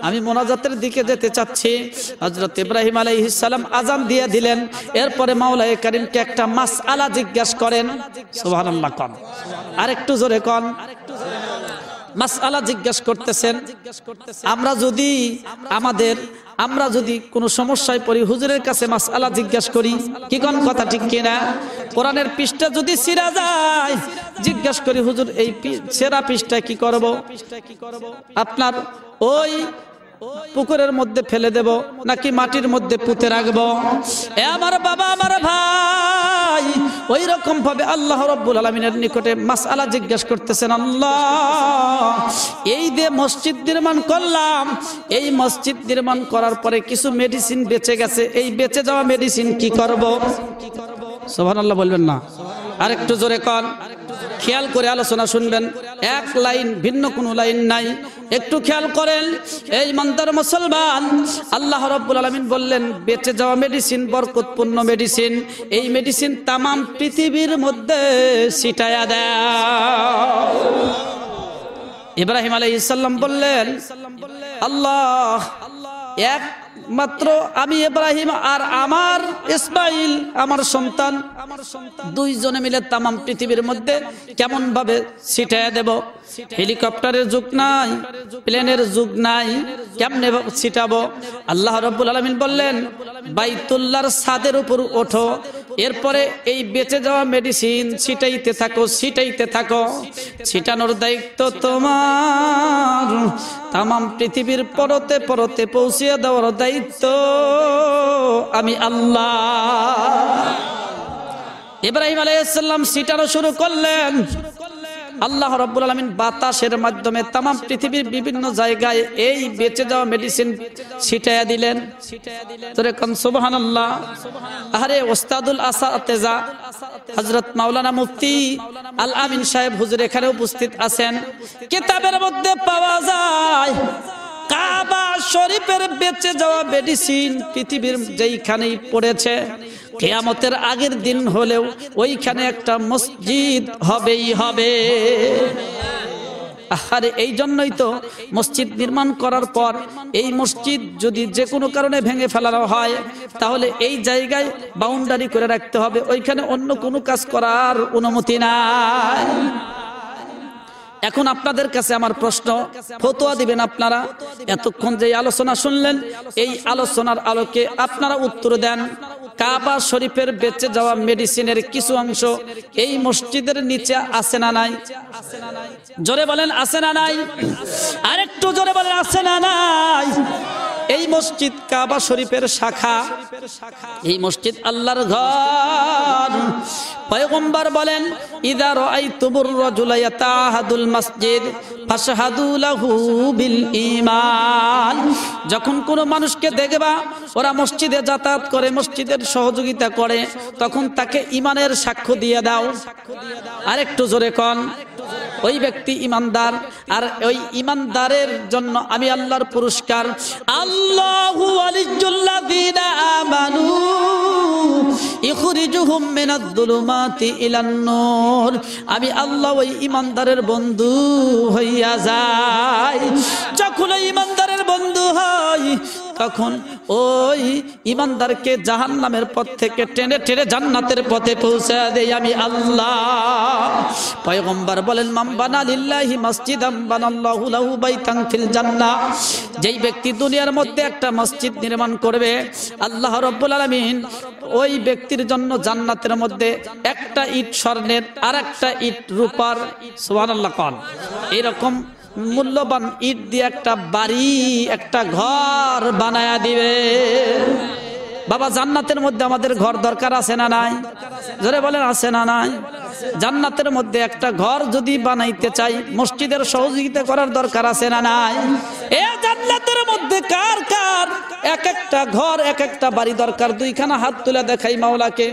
আমি মোনাজাতের দিকে যেতে চাচ্ছি। হযরত ইব্রাহিম আলাইহিস সালাম আজান দিয়ে দিলেন, এরপরে মাওলায়ে কারীমকে একটা মাসআলা জিজ্ঞাসা করেন। সুবহানাল্লাহ কোন, আরেকটু জোরে কোন। মাসআলা জিজ্ঞাসা করতেছেন। আমরা যদি কোনো সমস্যায় পড়ি, হুজুরের কাছে মাসআলা জিজ্ঞাসা করি, কি কোন কথা ঠিক কিনা? কোরআনের পৃষ্ঠা যদি ছিঁড়া যায়, জিজ্ঞাসা করি হুজুর এই ছেঁড়া পৃষ্ঠায় কি করব? আপনার ওই পুকুরের মধ্যে ফেলে দেব নাকি মাটির মধ্যে পুঁতে রাখবো? এ আমার বাবা, আমার ভাই, ওই রকম ভাবে আল্লাহ রাব্বুল আলামিনের নিকটে মাসআলা জিজ্ঞাসা করতেছেন, আল্লাহ এই যে মসজিদ নির্মাণ করলাম, এই মসজিদ নির্মাণ করার পরে কিছু মেডিসিন বেঁচে গেছে, এই বেঁচে যাওয়া মেডিসিন কি করব? সুবহানাল্লাহ বলবেন না, আরেকটু জোরে কন। খেয়াল করে আলোচনা শুনবেন, এক লাইন ভিন্ন কোনো লাইন নাই, একটু খেয়াল করেন। এই ইমানদার মুসলমান, আল্লাহ রাব্বুল আলামিন বললেন বেঁচে যাওয়া মেডিসিন, বরকতপূর্ণ মেডিসিন, এই মেডিসিন তামাম পৃথিবীর মধ্যে ছিটায়া দাও। ইব্রাহিম আলাইহিস সালাম বললেন, আল্লাহ একমাত্র আমি ইব্রাহিম আর আমার ইসমাইল আমার সন্তান দুইজনে মিলে তামাম পৃথিবীর মধ্যে কেমন ভাবে ছিটায়া দেব? হেলিকপ্টারের যুগ নাই, প্লেনের যুগ নাই, কেমনে ছিটাবো? আল্লাহ রাব্বুল আলামিন বললেন বাইতুল্লাহর ছাদের উপর ওঠো, এরপরে এই বেঁচে যাওয়া মেডিসিন ছিটাইতে থাকো, ছিটাইতে থাকো। ছিটানোর দায়িত্ব তোমার, তামাম পৃথিবীর পরতে পরতে পৌঁছিয়ে দেওয়ার দায়িত্ব আমি আল্লাহ। ইব্রাহিম আলাইহিস সালাম ছিটানো শুরু করলেন। আল্লাহ রাব্বুল আলামিন বাতাসের মাধ্যমে তামাম পৃথিবীর বিভিন্ন জায়গায় এই বেঁচে যাওয়া মেডিসিন ছিটায়া দিলেন। তোরে কোন সুবহানাল্লাহ। আরে ওস্তাদুল আসাতেজা হযরত মাওলানা মুফতি আল আমিন সাহেব হুজুর এখানে উপস্থিত আছেন। কিতাবের মধ্যে পাওয়া যায় কাবা শরীফের বেঁচে যাওয়া মেডিসিন পৃথিবীর যেইখানেই পড়েছে, কিয়ামতের আগের দিন হলেও ওইখানে একটা মসজিদ হবেই হবে। আরে এই জন্যই তো মসজিদ নির্মাণ করার পর এই মসজিদ যদি যে কোনো কারণে ভেঙে ফেলানো হয়, তাহলে এই জায়গায় বাউন্ডারি করে রাখতে হবে, ওইখানে অন্য কোনো কাজ করার অনুমতি নাই। এখন আপনাদের কাছে আমার প্রশ্ন, ফতোয়া দিবেন আপনারা। এতক্ষণ যে আলোচনা শুনলেন, এই আলোচনার আলোকে আপনারা উত্তর দেন। কাবা শরীফের বেঁচে যাওয়া মেডিসিনের কিছু অংশ এই মসজিদের নিচে আছে না নাই? জোরে বলেন আছে না নাই? আরেকটু জোরে বলেন আছে না নাই? এই মসজিদ কাবা শরীফের শাখা, এই মসজিদ আল্লাহর ঘর। পয়গম্বর বলেন ইযা রাআইতুমুর রাজুলা ইয়াতাহাদুল মসজিদ ফাশহাদু লাহু বিল ঈমান। যখন কোনো মানুষকে দেখবা ওরা মসজিদে যাতায়াত করে, মসজিদের সহযোগিতা করে, তখন তাকে ঈমানের সাক্ষ্য দিয়ে দাও। আরেকটু জোরে কোন, ওই ব্যক্তি ঈমানদার। আর ওই ঈমানদারের জন্য আমি আল্লাহর পুরস্কার, আল্লাহু ওয়ালিয়্যুল্লাযীনা আমানু ইখরিজুহুম মিনাদ-দুলুমাতি ইলান-নূর। আমি আল্লাহ ওই ঈমানদারের বন্ধু হইয়া যাই। যখন ওই ঈমানদারের বন্ধু হই, তখন ওই ঈমানদারকে জাহান্নামের পথ থেকে টেনে টেনে জান্নাতের পথে পৌঁছে দেই আমি আল্লাহ। পয়গম্বর বলেন মান বানা লিল্লাহি মসজিদাম বানাল্লাহু লাহু বাইতান ফিল জান্নাহ। যেই ব্যক্তি দুনিয়ার মধ্যে একটা মসজিদ নির্মাণ করবে, আল্লাহ রাব্বুল আলামিন ওই ব্যক্তির জন্য জান্নাতের মধ্যে একটা ইট স্বর্ণের আর একটা ইট রূপার, সুবহানাল্লাহ কোন, এরকম মূল্যবান ইট দিয়ে একটা বাড়ি, একটা ঘর বানায়া দিবে। বাবা জান্নাতের মধ্যে আমাদের ঘর দরকার আছে না নাই? জোরে বলেন আছে না নাই? জান্নাতের মধ্যে একটা ঘর যদি বানাইতে চাই, মসজিদের সহযোগিতা করার দরকার আছে না নাই? এ জান্নাতের মধ্যে কার কার এক একটা ঘর, এক একটা বাড়ি দরকার? দুইখানা হাত তুলে দেখাই মাওলাকে।